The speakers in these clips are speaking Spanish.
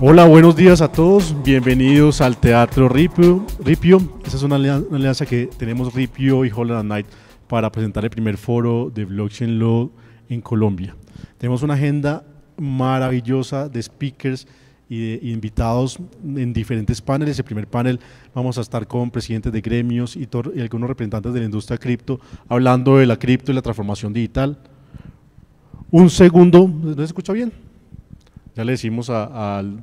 Hola, buenos días a todos. Bienvenidos al Teatro Ripio. Esta es una alianza que tenemos Ripio y Holland & Knight para presentar el primer foro de Blockchain Law en Colombia. Tenemos una agenda maravillosa de speakers y de invitados en diferentes paneles. El primer panel vamos a estar con presidentes de gremios y algunos representantes de la industria cripto, hablando de la cripto y la transformación digital. Un segundo, ¿no se escucha bien? Ya le decimos al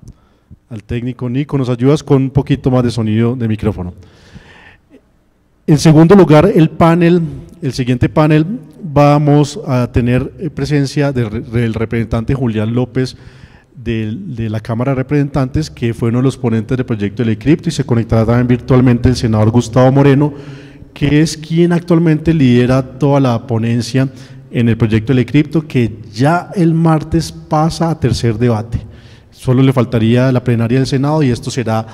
técnico Nico, ¿nos ayudas con un poquito más de sonido de micrófono? En segundo lugar, el siguiente panel, vamos a tener presencia del representante Julián López de la Cámara de Representantes, que fue uno de los ponentes del proyecto de ley cripto, y se conectará también virtualmente el senador Gustavo Moreno, que es quien actualmente lidera toda la ponencia en el proyecto de ley cripto, que ya el martes pasa a tercer debate. Solo le faltaría la plenaria del Senado y esto será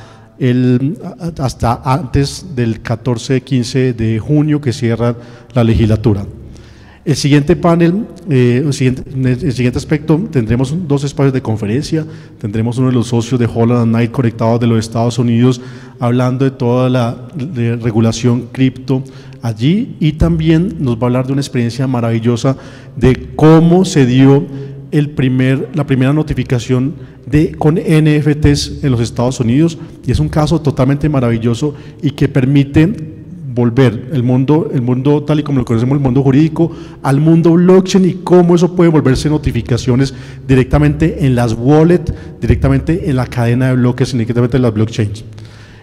hasta antes del 14-15 de junio, que cierra la legislatura. El siguiente panel, el siguiente aspecto, tendremos dos espacios de conferencia. Tendremos uno de los socios de Holland & Knight conectados de los Estados Unidos, hablando de toda la regulación cripto allí, y también nos va a hablar de una experiencia maravillosa de cómo se dio la primera notificación con NFTs en los Estados Unidos, y es un caso totalmente maravilloso y que permite volver el mundo tal y como lo conocemos, el mundo jurídico, al mundo blockchain, y cómo eso puede volverse notificaciones directamente en las wallets, directamente en la cadena de bloques, directamente en las blockchains.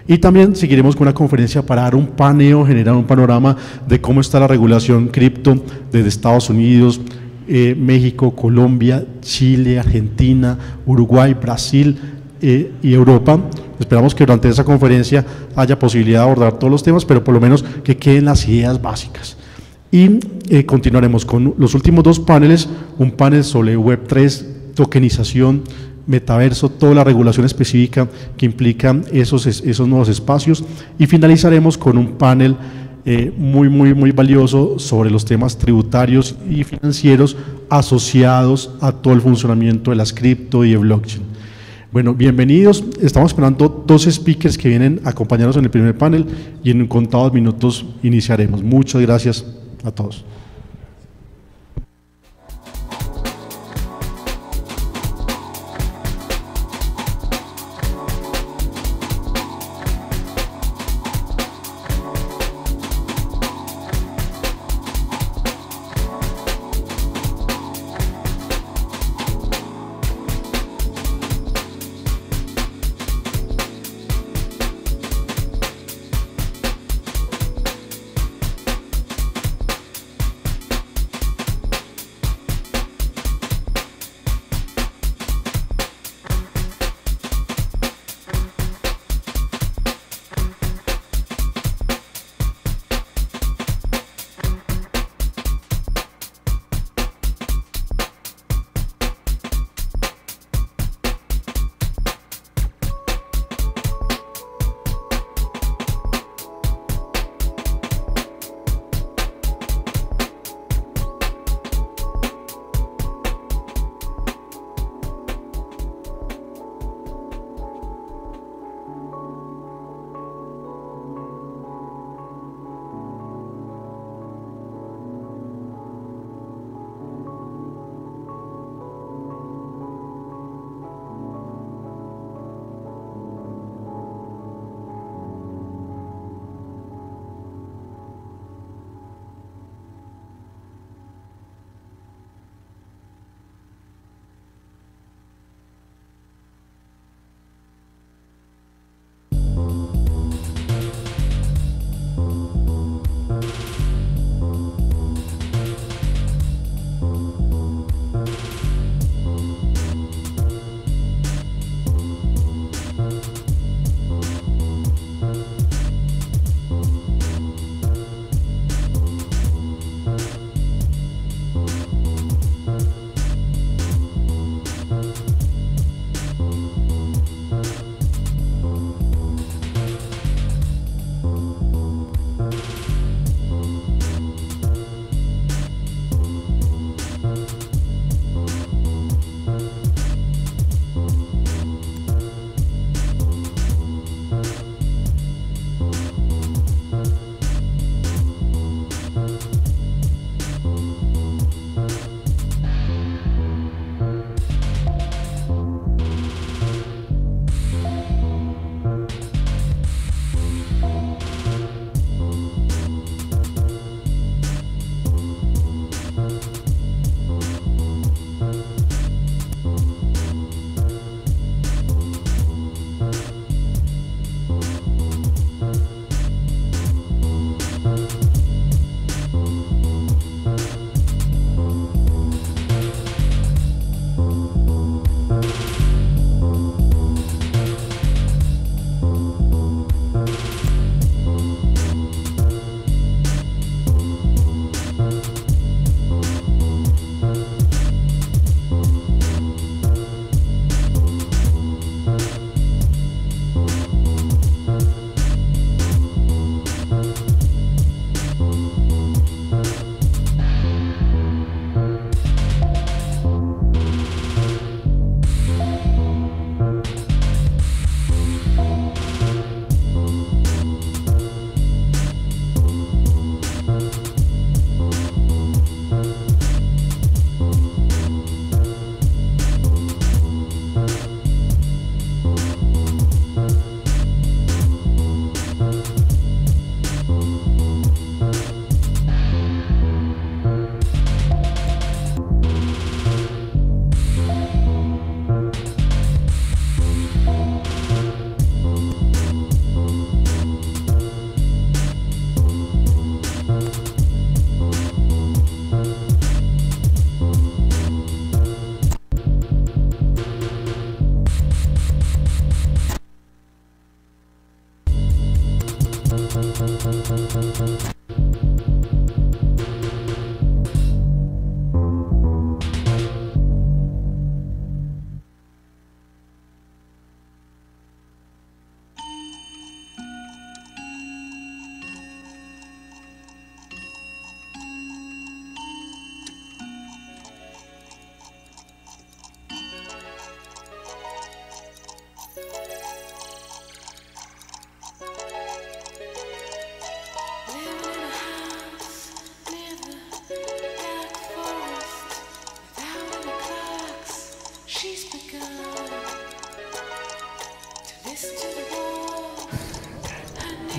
Y también seguiremos con una conferencia para dar un paneo, generar un panorama de cómo está la regulación cripto desde Estados Unidos, México, Colombia, Chile, Argentina, Uruguay, Brasil y Europa. Esperamos que durante esa conferencia haya posibilidad de abordar todos los temas, pero por lo menos que queden las ideas básicas. Y continuaremos con los últimos dos paneles, un panel sobre Web3, tokenización, metaverso, toda la regulación específica que implica esos nuevos espacios, y finalizaremos con un panel muy valioso sobre los temas tributarios y financieros asociados a todo el funcionamiento de las cripto y de blockchain. Bueno, bienvenidos. Estamos esperando dos speakers que vienen a acompañarnos en el primer panel, y en contados minutos iniciaremos. Muchas gracias a todos.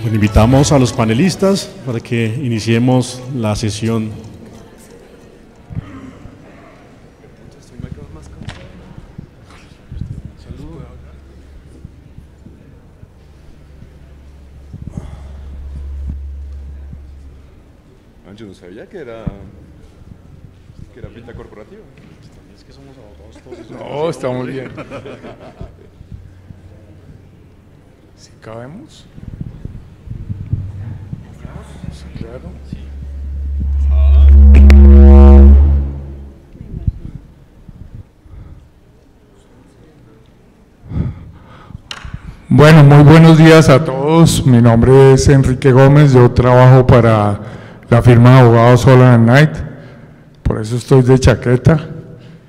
Bueno, invitamos a los panelistas para que iniciemos la sesión. Yo no sabía que era pinta corporativa. Es que somos abogados todos. No, está muy bien. ¿Sí cabemos? Sí, claro. Bueno, muy buenos días a todos. Mi nombre es Enrique Gómez, yo trabajo para la firma de abogados Holland & Knight, por eso estoy de chaqueta,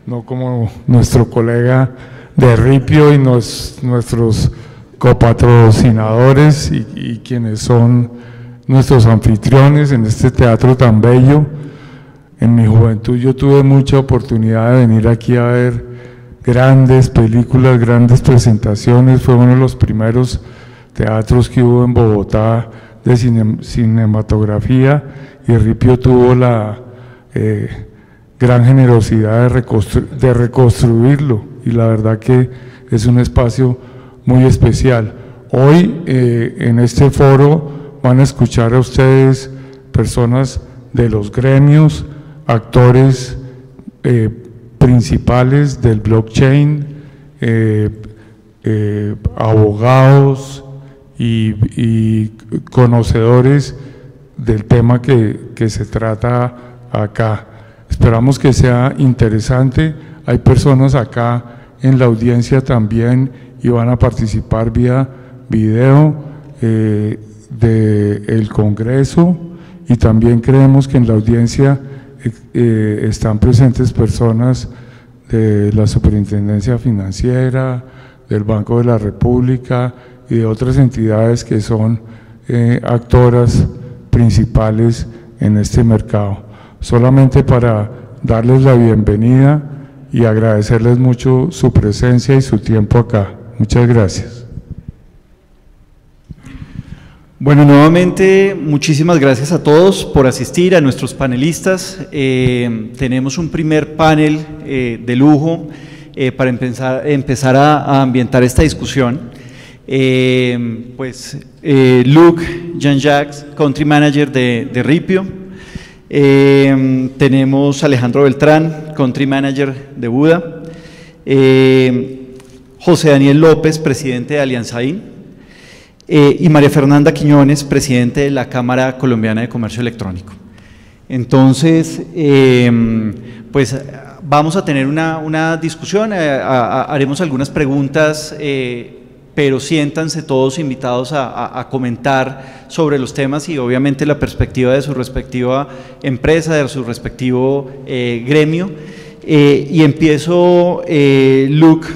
no como nuestro colega de Ripio y nuestros copatrocinadores y quienes son nuestros anfitriones en este teatro tan bello. En mi juventud yo tuve mucha oportunidad de venir aquí a ver grandes películas, grandes presentaciones, fue uno de los primeros teatros que hubo en Bogotá de cinematografía, y Ripio tuvo la gran generosidad de reconstruirlo, y la verdad que es un espacio muy especial. Hoy en este foro van a escuchar a ustedes personas de los gremios, actores principales del blockchain, abogados y conocedores del tema que se trata acá. Esperamos que sea interesante. Hay personas acá en la audiencia también y van a participar vía video del Congreso, y también creemos que en la audiencia están presentes personas de la Superintendencia Financiera, del Banco de la República y de otras entidades que son actoras principales en este mercado. Solamente para darles la bienvenida y agradecerles mucho su presencia y su tiempo acá. Muchas gracias. Bueno, nuevamente muchísimas gracias a todos por asistir, a nuestros panelistas. Tenemos un primer panel de lujo para empezar a ambientar esta discusión. Luc Jean-Jacques, Country Manager de Ripio. Tenemos a Alejandro Beltrán, Country Manager de Buda. José Daniel López, Presidente de Alianzain. Y María Fernanda Quiñones, Presidente de la Cámara Colombiana de Comercio Electrónico. Entonces, pues vamos a tener una discusión, haremos algunas preguntas, pero siéntanse todos invitados a comentar sobre los temas y obviamente la perspectiva de su respectiva empresa, de su respectivo gremio. Y empiezo, Luc,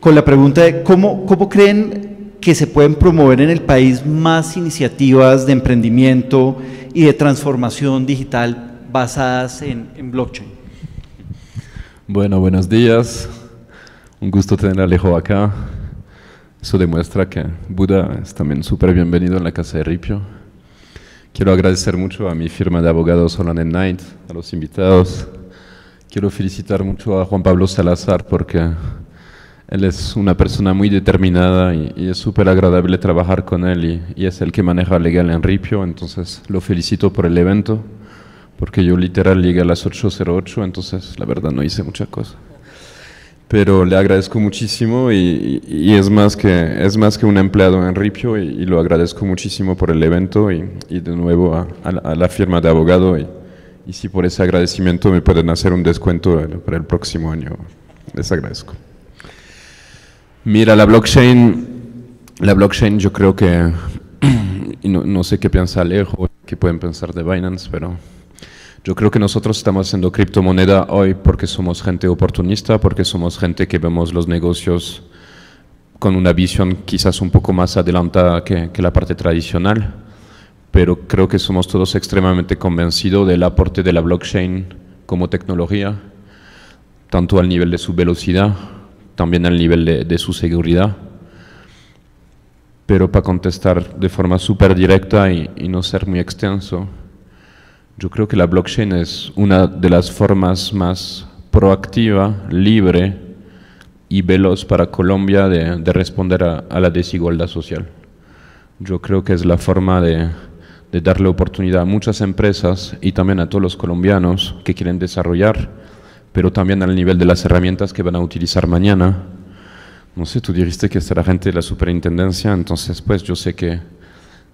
con la pregunta de ¿cómo creen que se pueden promover en el país más iniciativas de emprendimiento y de transformación digital basadas en blockchain? Bueno, buenos días. Un gusto tener a Alejo acá. Eso demuestra que Buda es también súper bienvenido en la casa de Ripio. Quiero agradecer mucho a mi firma de abogados Holland & Knight, a los invitados. Quiero felicitar mucho a Juan Pablo Salazar porque él es una persona muy determinada y es súper agradable trabajar con él y es el que maneja legal en Ripio, entonces lo felicito por el evento, porque yo literal llegué a las 8:08, entonces la verdad no hice mucha cosa. pero le agradezco muchísimo y es más que un empleado en Ripio y lo agradezco muchísimo por el evento y de nuevo a la firma de abogado y si por ese agradecimiento me pueden hacer un descuento para el próximo año, les agradezco. Mira, la blockchain yo creo que, no sé qué piensa Alejo, qué pueden pensar de Binance, pero yo creo que nosotros estamos haciendo criptomoneda hoy porque somos gente oportunista, porque somos gente que vemos los negocios con una visión quizás un poco más adelantada que la parte tradicional, pero creo que somos todos extremadamente convencidos del aporte de la blockchain como tecnología, tanto al nivel de su velocidad, también al nivel de su seguridad. Pero para contestar de forma súper directa y no ser muy extenso, yo creo que la blockchain es una de las formas más proactiva, libre y veloz para Colombia de responder a la desigualdad social. Yo creo que es la forma de darle oportunidad a muchas empresas y también a todos los colombianos que quieren desarrollar, pero también al nivel de las herramientas que van a utilizar mañana. No sé, tú dijiste que está la gente de la superintendencia, entonces pues yo sé que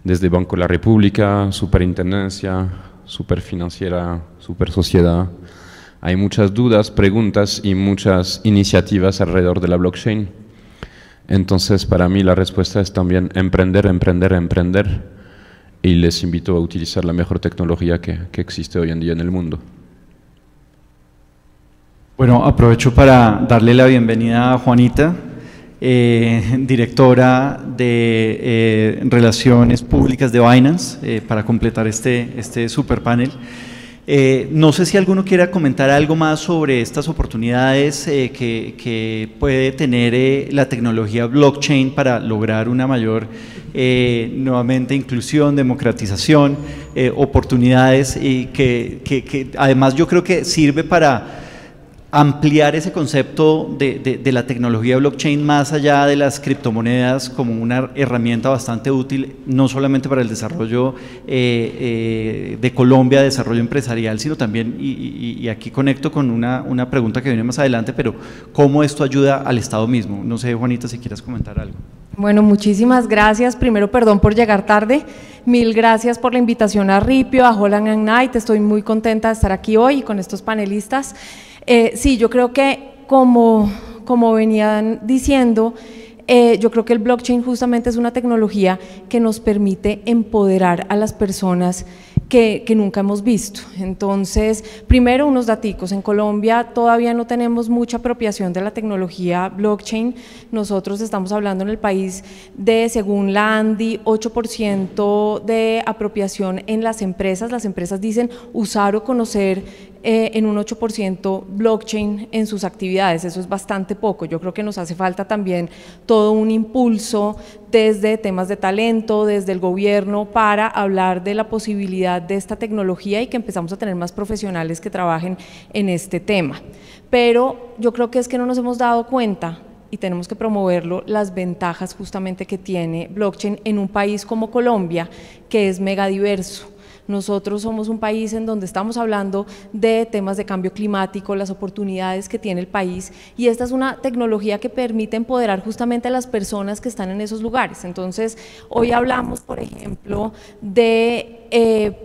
desde Banco de la República, superintendencia, superfinanciera, supersociedad, hay muchas dudas, preguntas y muchas iniciativas alrededor de la blockchain. Entonces para mí la respuesta es también emprender y les invito a utilizar la mejor tecnología que existe hoy en día en el mundo. Bueno, aprovecho para darle la bienvenida a Juanita, directora de Relaciones Públicas de Binance, para completar este super panel. No sé si alguno quiera comentar algo más sobre estas oportunidades que puede tener la tecnología blockchain para lograr una mayor, nuevamente, inclusión, democratización, oportunidades y que además yo creo que sirve para ampliar ese concepto de la tecnología blockchain más allá de las criptomonedas como una herramienta bastante útil, no solamente para el desarrollo de Colombia, desarrollo empresarial, sino también, y aquí conecto con una pregunta que viene más adelante, pero cómo esto ayuda al Estado mismo. No sé, Juanita, si quieres comentar algo. Bueno, muchísimas gracias. Primero, perdón por llegar tarde. Mil gracias por la invitación a Ripio, a Holland & Knight. Estoy muy contenta de estar aquí hoy y con estos panelistas. Sí, yo creo que como venían diciendo, yo creo que el blockchain justamente es una tecnología que nos permite empoderar a las personas que nunca hemos visto. Entonces, primero unos daticos. En Colombia todavía no tenemos mucha apropiación de la tecnología blockchain. Nosotros estamos hablando en el país de, según la ANDI, 8% de apropiación en las empresas. Las empresas dicen usar o conocer en un 8% blockchain en sus actividades. Eso es bastante poco. Yo creo que nos hace falta también todo un impulso desde temas de talento, desde el gobierno, para hablar de la posibilidad de esta tecnología y que empezamos a tener más profesionales que trabajen en este tema. Pero yo creo que es que no nos hemos dado cuenta, y tenemos que promoverlo, las ventajas justamente que tiene blockchain en un país como Colombia, que es megadiverso. Nosotros somos un país en donde estamos hablando de temas de cambio climático, las oportunidades que tiene el país, y esta es una tecnología que permite empoderar justamente a las personas que están en esos lugares. Entonces, hoy hablamos, por ejemplo, de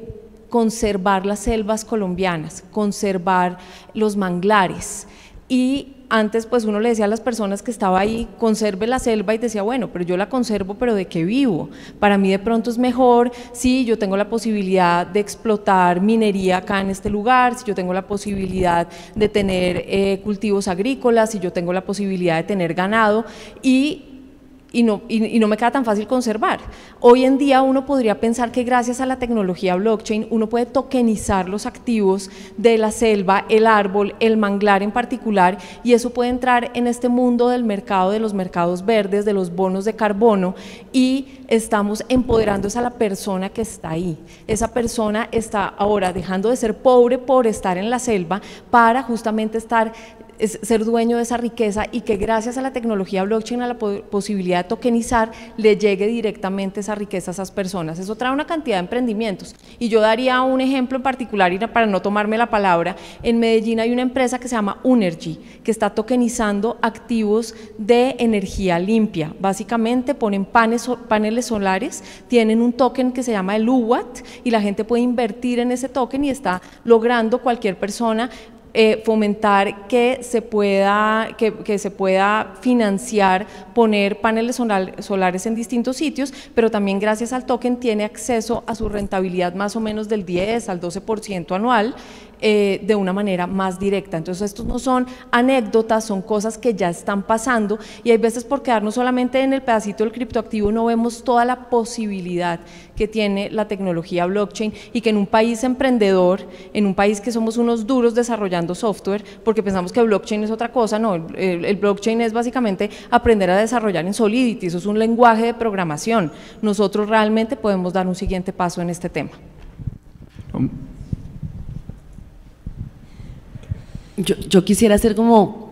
conservar las selvas colombianas, conservar los manglares, y antes pues uno le decía a las personas que estaba ahí, conserve la selva, y decía, bueno, pero yo la conservo, pero ¿de qué vivo? Para mí de pronto es mejor si yo tengo la posibilidad de explotar minería acá en este lugar, si yo tengo la posibilidad de tener cultivos agrícolas, si yo tengo la posibilidad de tener ganado, y no me queda tan fácil conservar. Hoy en día uno podría pensar que gracias a la tecnología blockchain uno puede tokenizar los activos de la selva, el árbol, el manglar en particular, y eso puede entrar en este mundo del mercado, de los mercados verdes, de los bonos de carbono, y estamos empoderando a la persona que está ahí. Esa persona está ahora dejando de ser pobre por estar en la selva para justamente estar es ser dueño de esa riqueza y que gracias a la tecnología blockchain, a la posibilidad de tokenizar, le llegue directamente esa riqueza a esas personas. Eso trae una cantidad de emprendimientos y yo daría un ejemplo en particular y para no tomarme la palabra. En Medellín hay una empresa que se llama Unergy que está tokenizando activos de energía limpia. Básicamente ponen paneles solares, tienen un token que se llama el UWAT y la gente puede invertir en ese token y está logrando cualquier persona fomentar que se pueda financiar, poner paneles solares en distintos sitios, pero también gracias al token tiene acceso a su rentabilidad más o menos del 10 al 12% anual, de una manera más directa. Entonces estos no son anécdotas, son cosas que ya están pasando y hay veces por quedarnos solamente en el pedacito del criptoactivo no vemos toda la posibilidad que tiene la tecnología blockchain y que en un país emprendedor, en un país que somos unos duros desarrollando software, porque pensamos que blockchain es otra cosa, no, el blockchain es básicamente aprender a desarrollar en Solidity, eso es un lenguaje de programación. Nosotros realmente podemos dar un siguiente paso en este tema. Yo quisiera hacer como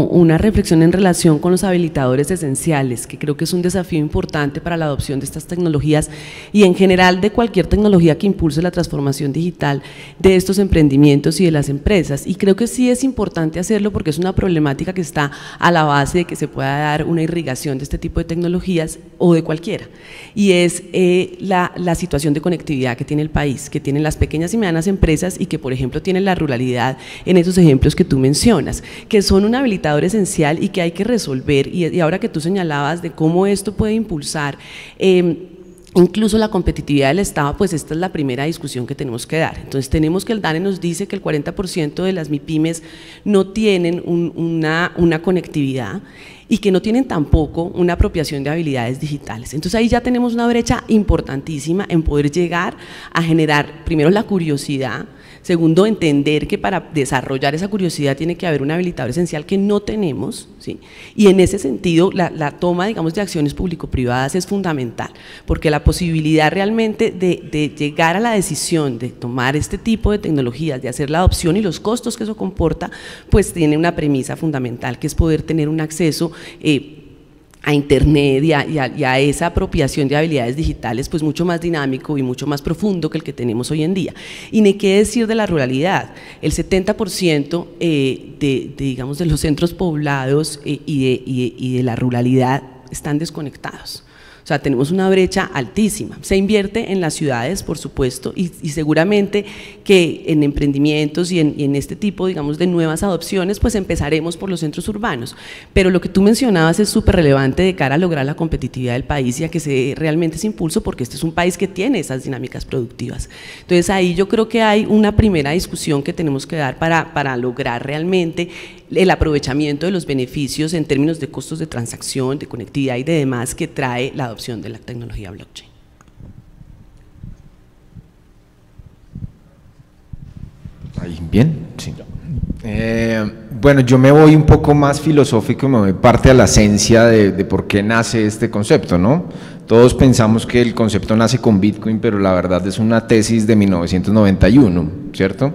una reflexión en relación con los habilitadores esenciales, que creo que es un desafío importante para la adopción de estas tecnologías y en general de cualquier tecnología que impulse la transformación digital de estos emprendimientos y de las empresas. Y creo que sí es importante hacerlo porque es una problemática que está a la base de que se pueda dar una irrigación de este tipo de tecnologías o de cualquiera. Y es la situación de conectividad que tiene el país, que tienen las pequeñas y medianas empresas y que, por ejemplo, tienen la ruralidad en esos ejemplos que tú mencionas, que son un habilitador esencial y que hay que resolver, y ahora que tú señalabas de cómo esto puede impulsar incluso la competitividad del Estado, pues esta es la primera discusión que tenemos que dar. Entonces tenemos que el DANE nos dice que el 40% de las MIPYMES no tienen una conectividad y que no tienen tampoco una apropiación de habilidades digitales. Entonces ahí ya tenemos una brecha importantísima en poder llegar a generar primero la curiosidad, segundo, entender que para desarrollar esa curiosidad tiene que haber un habilitador esencial que no tenemos, ¿sí? Y en ese sentido la toma, digamos, de acciones público-privadas es fundamental, porque la posibilidad realmente de llegar a la decisión de tomar este tipo de tecnologías, de hacer la adopción y los costos que eso comporta, pues tiene una premisa fundamental que es poder tener un acceso a Internet y a esa apropiación de habilidades digitales pues mucho más dinámico y mucho más profundo que el que tenemos hoy en día. Y ni qué decir de la ruralidad, el 70% digamos, de los centros poblados y de la ruralidad están desconectados. O sea, tenemos una brecha altísima. Se invierte en las ciudades, por supuesto, y seguramente que en emprendimientos y en este tipo, digamos, de nuevas adopciones, pues empezaremos por los centros urbanos. Pero lo que tú mencionabas es súper relevante de cara a lograr la competitividad del país y a que se dé realmente ese impulso, porque este es un país que tiene esas dinámicas productivas. Entonces, ahí yo creo que hay una primera discusión que tenemos que dar para lograr realmente el aprovechamiento de los beneficios en términos de costos de transacción, de conectividad y de demás que trae la adopción de la tecnología blockchain. Ahí, bien, sí. Bueno, yo me voy un poco más filosófico y me voy parte a la esencia de por qué nace este concepto, ¿no? Todos pensamos que el concepto nace con Bitcoin, pero la verdad es una tesis de 1991, ¿cierto?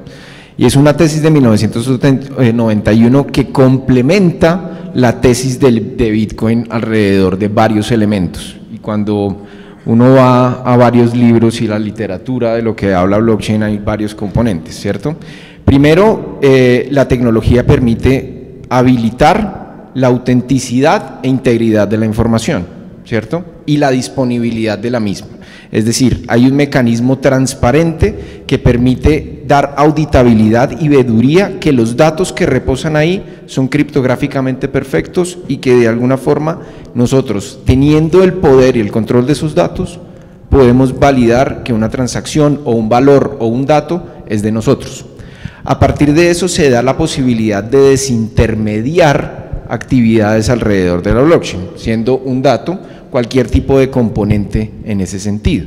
Y es una tesis de 1991 que complementa la tesis de Bitcoin alrededor de varios elementos. Y cuando uno va a varios libros y la literatura de lo que habla blockchain, hay varios componentes, ¿cierto? Primero, la tecnología permite habilitar la autenticidad e integridad de la información, ¿cierto? Y la disponibilidad de la misma. Es decir, hay un mecanismo transparente que permite dar auditabilidad y veeduría que los datos que reposan ahí son criptográficamente perfectos y que de alguna forma nosotros, teniendo el poder y el control de esos datos, podemos validar que una transacción o un valor o un dato es de nosotros. A partir de eso se da la posibilidad de desintermediar actividades alrededor de la blockchain, siendo un dato cualquier tipo de componente en ese sentido.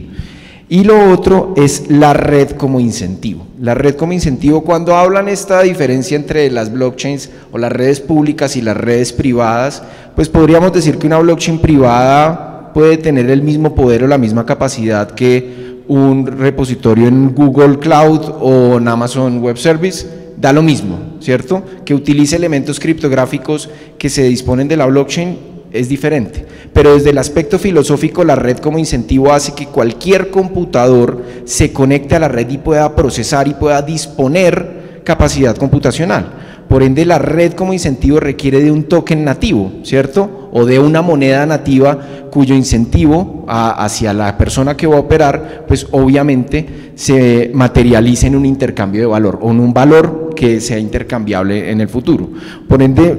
Y lo otro es la red como incentivo. La red como incentivo, cuando hablan esta diferencia entre las blockchains o las redes públicas y las redes privadas, pues podríamos decir que una blockchain privada puede tener el mismo poder o la misma capacidad que un repositorio en Google Cloud o en Amazon Web Service, da lo mismo, ¿cierto?, que utilice elementos criptográficos que se disponen de la blockchain, es diferente, pero desde el aspecto filosófico la red como incentivo hace que cualquier computador se conecte a la red y pueda procesar y pueda disponer capacidad computacional. Por ende, la red como incentivo requiere de un token nativo, ¿cierto?, o de una moneda nativa cuyo incentivo hacia la persona que va a operar, pues obviamente se materializa en un intercambio de valor o en un valor que sea intercambiable en el futuro. Por ende,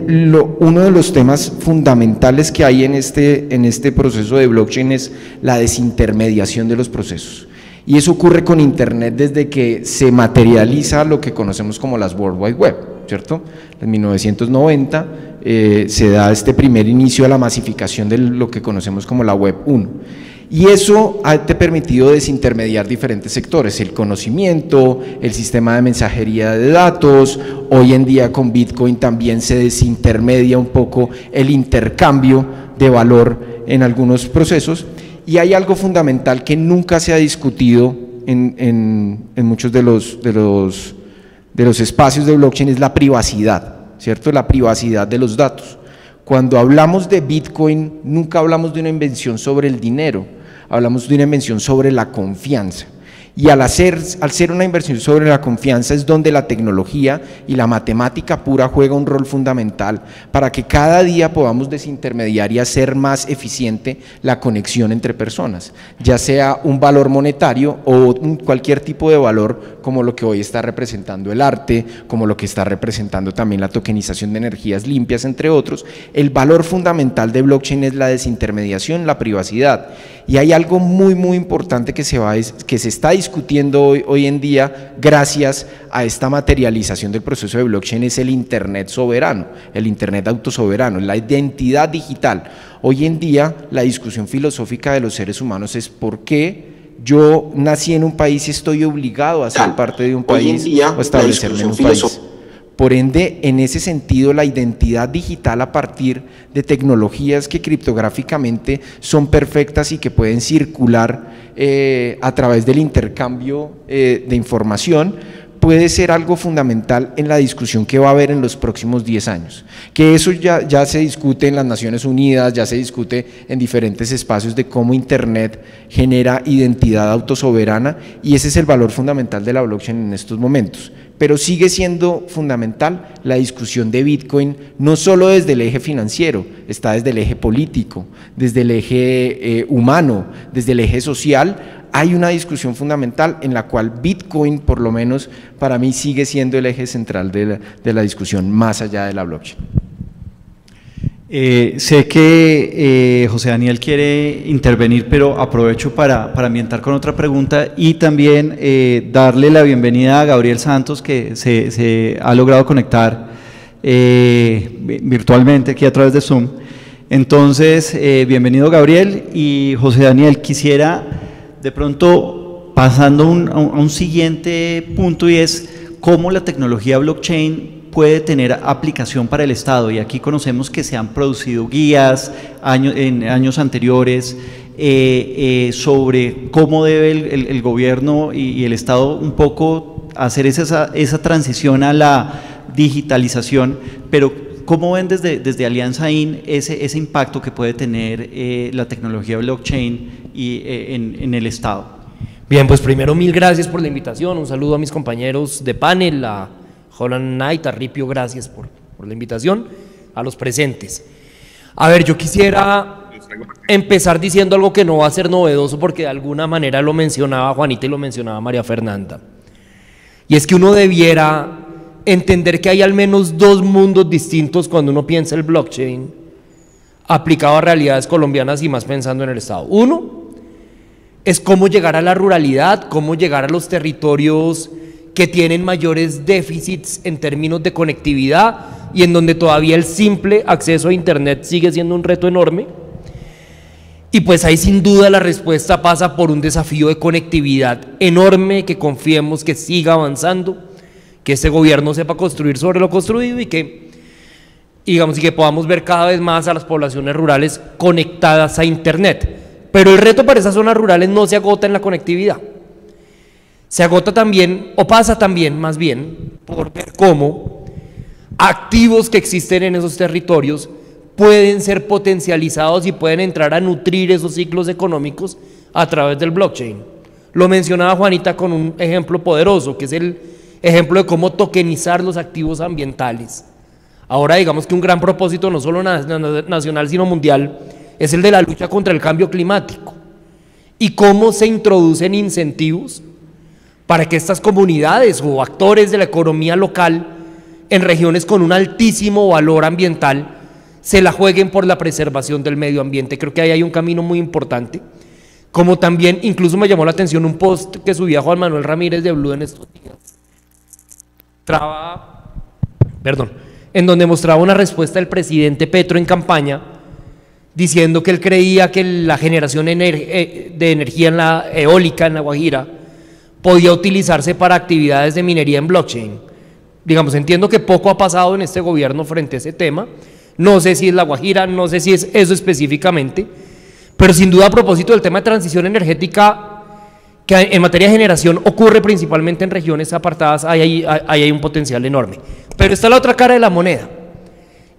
uno de los temas fundamentales que hay en este proceso de blockchain es la desintermediación de los procesos. Y eso ocurre con Internet desde que se materializa lo que conocemos como las World Wide Web, ¿cierto? En 1990 se da este primer inicio a la masificación de lo que conocemos como la Web 1. Y eso ha permitido desintermediar diferentes sectores, el conocimiento, el sistema de mensajería de datos. Hoy en día con Bitcoin también se desintermedia un poco el intercambio de valor en algunos procesos. Y hay algo fundamental que nunca se ha discutido en muchos de los espacios de blockchain, es la privacidad, ¿cierto? La privacidad de los datos. Cuando hablamos de Bitcoin, nunca hablamos de una invención sobre el dinero, hablamos de una invención sobre la confianza. Y al ser una inversión sobre la confianza es donde la tecnología y la matemática pura juega un rol fundamental para que cada día podamos desintermediar y hacer más eficiente la conexión entre personas, ya sea un valor monetario o cualquier tipo de valor, como lo que hoy está representando el arte, como lo que está representando también la tokenización de energías limpias, entre otros. El valor fundamental de blockchain es la desintermediación, la privacidad. Y hay algo muy importante que se está discutiendo hoy en día gracias a esta materialización del proceso de blockchain, es el Internet soberano, el Internet autosoberano, la identidad digital. Hoy en día la discusión filosófica de los seres humanos es por qué yo nací en un país y estoy obligado a ser parte de un país o establecerme en un país. Por ende, en ese sentido, la identidad digital a partir de tecnologías que criptográficamente son perfectas y que pueden circular a través del intercambio de información, puede ser algo fundamental en la discusión que va a haber en los próximos 10 años. Que eso ya se discute en las Naciones Unidas, ya se discute en diferentes espacios de cómo Internet genera identidad autosoberana, y ese es el valor fundamental de la blockchain en estos momentos. Pero sigue siendo fundamental la discusión de Bitcoin, no solo desde el eje financiero, está desde el eje político, desde el eje humano, desde el eje social. Hay una discusión fundamental en la cual Bitcoin, por lo menos para mí, sigue siendo el eje central de la discusión más allá de la blockchain. Sé que José Daniel quiere intervenir, pero aprovecho para ambientar con otra pregunta y también darle la bienvenida a Gabriel Santos, que se ha logrado conectar virtualmente aquí a través de Zoom. Entonces, bienvenido Gabriel. Y José Daniel, quisiera de pronto pasando a un siguiente punto, y es cómo la tecnología blockchain puede tener aplicación para el Estado. Y aquí conocemos que se han producido guías en años anteriores sobre cómo debe el gobierno y el Estado un poco hacer esa transición a la digitalización, pero ¿cómo ven desde Alianza IN ese impacto que puede tener la tecnología blockchain en el Estado? Bien, pues primero 1000 gracias por la invitación, un saludo a mis compañeros de panel, a Holland Knight, a Ripio, gracias por la invitación, a los presentes. A ver, yo quisiera empezar diciendo algo que no va a ser novedoso, porque de alguna manera lo mencionaba Juanita y lo mencionaba María Fernanda, y es que uno debiera entender que hay al menos dos mundos distintos cuando uno piensa el blockchain aplicado a realidades colombianas y más pensando en el Estado. Uno es cómo llegar a la ruralidad, cómo llegar a los territorios que tienen mayores déficits en términos de conectividad y en donde todavía el simple acceso a Internet sigue siendo un reto enorme. Y pues ahí sin duda la respuesta pasa por un desafío de conectividad enorme, que confiemos que siga avanzando, que este gobierno sepa construir sobre lo construido y que, digamos, y que podamos ver cada vez más a las poblaciones rurales conectadas a Internet. Pero el reto para esas zonas rurales no se agota en la conectividad. Se agota también, o pasa también más bien, por ver cómo activos que existen en esos territorios pueden ser potencializados y pueden entrar a nutrir esos ciclos económicos a través del blockchain. Lo mencionaba Juanita con un ejemplo poderoso, que es el ejemplo de cómo tokenizar los activos ambientales. Ahora digamos que un gran propósito no solo nacional sino mundial es el de la lucha contra el cambio climático y cómo se introducen incentivos para que estas comunidades o actores de la economía local en regiones con un altísimo valor ambiental se la jueguen por la preservación del medio ambiente. Creo que ahí hay un camino muy importante. Como también, incluso me llamó la atención un post que subía Juan Manuel Ramírez de Blue en estos días, en donde mostraba una respuesta del presidente Petro en campaña, diciendo que él creía que la generación de energía en la eólica en La Guajira podía utilizarse para actividades de minería en blockchain. Digamos, entiendo que poco ha pasado en este gobierno frente a ese tema, no sé si es La Guajira, no sé si es eso específicamente, pero sin duda a propósito del tema de transición energética, que en materia de generación ocurre principalmente en regiones apartadas, ahí hay un potencial enorme. Pero está la otra cara de la moneda,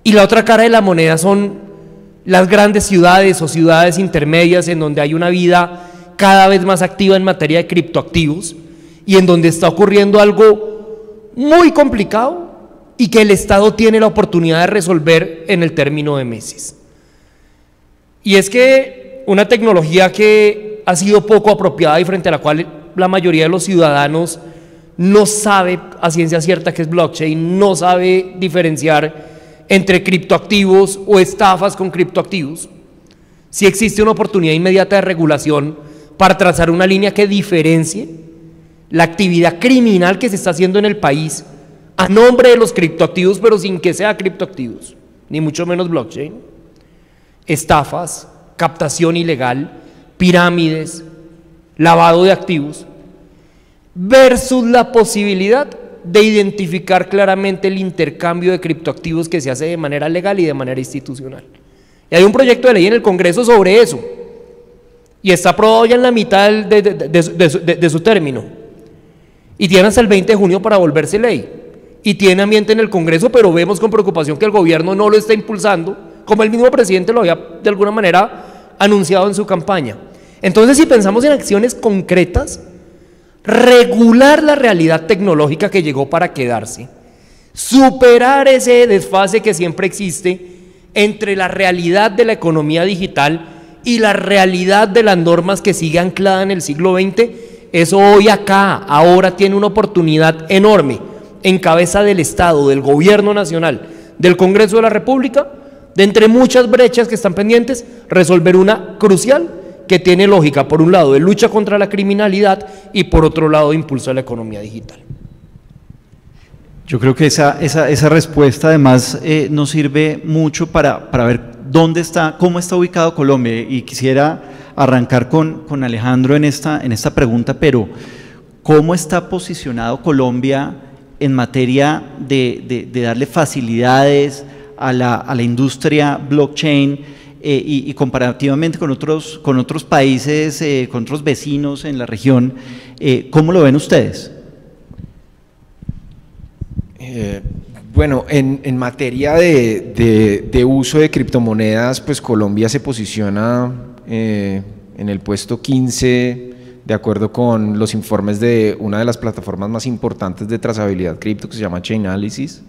y la otra cara de la moneda son las grandes ciudades o ciudades intermedias en donde hay una vida cada vez más activa en materia de criptoactivos y en donde está ocurriendo algo muy complicado y que el Estado tiene la oportunidad de resolver en el término de meses. Y es que una tecnología que ha sido poco apropiada y frente a la cual la mayoría de los ciudadanos no sabe a ciencia cierta qué es blockchain, no sabe diferenciar entre criptoactivos o estafas con criptoactivos, sí existe una oportunidad inmediata de regulación para trazar una línea que diferencie la actividad criminal que se está haciendo en el país a nombre de los criptoactivos, pero sin que sea criptoactivos, ni mucho menos blockchain, estafas, captación ilegal, pirámides, lavado de activos, versus la posibilidad de identificar claramente el intercambio de criptoactivos que se hace de manera legal y de manera institucional. Y hay un proyecto de ley en el Congreso sobre eso, y está aprobado ya en la mitad de su término, y tiene hasta el 20 de junio para volverse ley, y tiene ambiente en el Congreso, pero vemos con preocupación que el gobierno no lo está impulsando, como el mismo presidente lo había de alguna manera anunciado en su campaña. Entonces, si pensamos en acciones concretas, regular la realidad tecnológica que llegó para quedarse, superar ese desfase que siempre existe entre la realidad de la economía digital y la realidad de las normas que sigue anclada en el siglo XX, eso hoy acá, ahora tiene una oportunidad enorme en cabeza del Estado, del Gobierno Nacional, del Congreso de la República, de entre muchas brechas que están pendientes, resolver una crucial que tiene lógica, por un lado, de lucha contra la criminalidad y por otro lado, de impulso a la economía digital. Yo creo que esa respuesta además nos sirve mucho para ver dónde está, cómo está ubicado Colombia, y quisiera arrancar con Alejandro en esta pregunta, pero ¿cómo está posicionado Colombia en materia de darle facilidades a la industria blockchain y comparativamente con otros países, con otros vecinos en la región? ¿Cómo lo ven ustedes? Bueno, en materia de uso de criptomonedas, pues Colombia se posiciona en el puesto 15, de acuerdo con los informes de una de las plataformas más importantes de trazabilidad cripto, que se llama Chainalysis,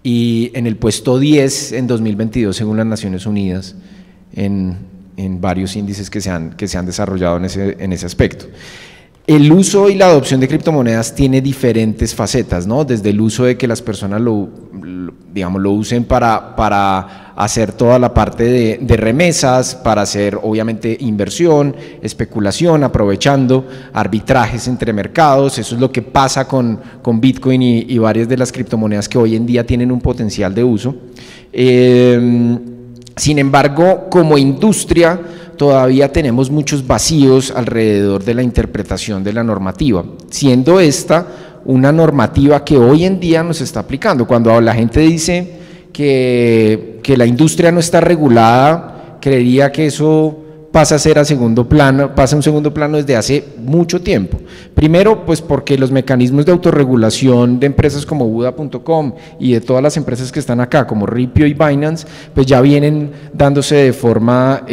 y en el puesto 10 en 2022 según las Naciones Unidas, en varios índices que se han desarrollado en ese aspecto. El uso y la adopción de criptomonedas tiene diferentes facetas, ¿no? Desde el uso de que las personas lo usen para hacer toda la parte de remesas, para hacer obviamente inversión, especulación, aprovechando arbitrajes entre mercados. Eso es lo que pasa con Bitcoin y varias de las criptomonedas que hoy en día tienen un potencial de uso. Sin embargo, como industria, todavía tenemos muchos vacíos alrededor de la interpretación de la normativa, siendo esta una normativa que hoy en día nos está aplicando. Cuando la gente dice que la industria no está regulada, creería que eso pasa a ser a segundo plano, pasa a un segundo plano desde hace mucho tiempo. Primero, pues porque los mecanismos de autorregulación de empresas como Buda.com y de todas las empresas que están acá, como Ripio y Binance, pues ya vienen dándose de forma,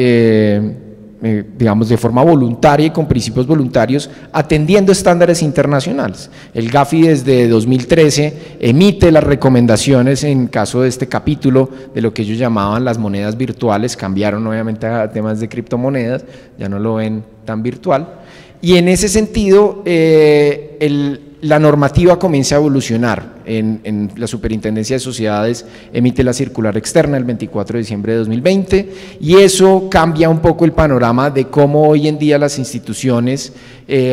digamos, de forma voluntaria y con principios voluntarios, atendiendo estándares internacionales. El GAFI desde 2013 emite las recomendaciones en caso de este capítulo de lo que ellos llamaban las monedas virtuales, cambiaron obviamente a temas de criptomonedas, ya no lo ven tan virtual, y en ese sentido la normativa comienza a evolucionar. En la Superintendencia de Sociedades emite la circular externa el 24 de diciembre de 2020 y eso cambia un poco el panorama de cómo hoy en día las instituciones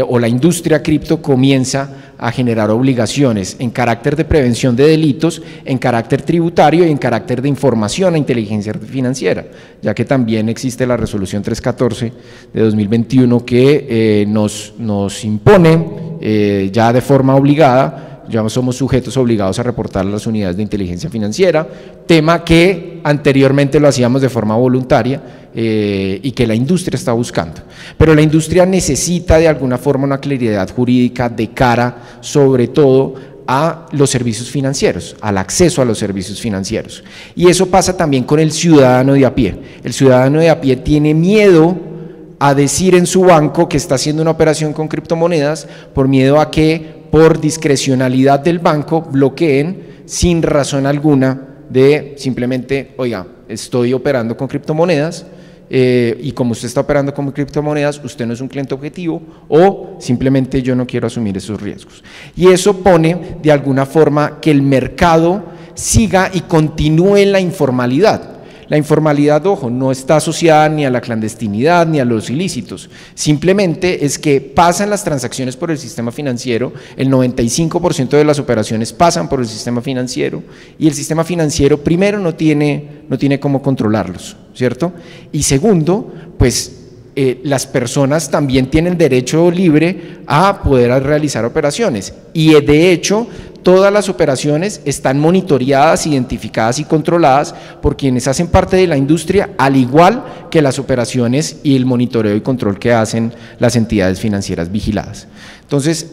o la industria cripto comienza a generar obligaciones en carácter de prevención de delitos, en carácter tributario y en carácter de información a inteligencia financiera, ya que también existe la resolución 314 de 2021 que nos impone ya de forma obligada, ya somos sujetos obligados a reportar a las unidades de inteligencia financiera, tema que anteriormente lo hacíamos de forma voluntaria y que la industria está buscando. Pero la industria necesita de alguna forma una claridad jurídica de cara sobre todo a los servicios financieros, al acceso a los servicios financieros. Y eso pasa también con el ciudadano de a pie. El ciudadano de a pie tiene miedo a decir en su banco que está haciendo una operación con criptomonedas por miedo a que por discrecionalidad del banco bloqueen sin razón alguna de simplemente, oiga, estoy operando con criptomonedas y como usted está operando con criptomonedas, usted no es un cliente objetivo o simplemente yo no quiero asumir esos riesgos. Y eso pone de alguna forma que el mercado siga y continúe en la informalidad. La informalidad, ojo, no está asociada ni a la clandestinidad ni a los ilícitos, simplemente es que pasan las transacciones por el sistema financiero, el 95% de las operaciones pasan por el sistema financiero y el sistema financiero primero no tiene cómo controlarlos, ¿cierto? Y segundo, pues las personas también tienen derecho libre a poder realizar operaciones y de hecho todas las operaciones están monitoreadas, identificadas y controladas por quienes hacen parte de la industria, al igual que las operaciones y el monitoreo y control que hacen las entidades financieras vigiladas. Entonces,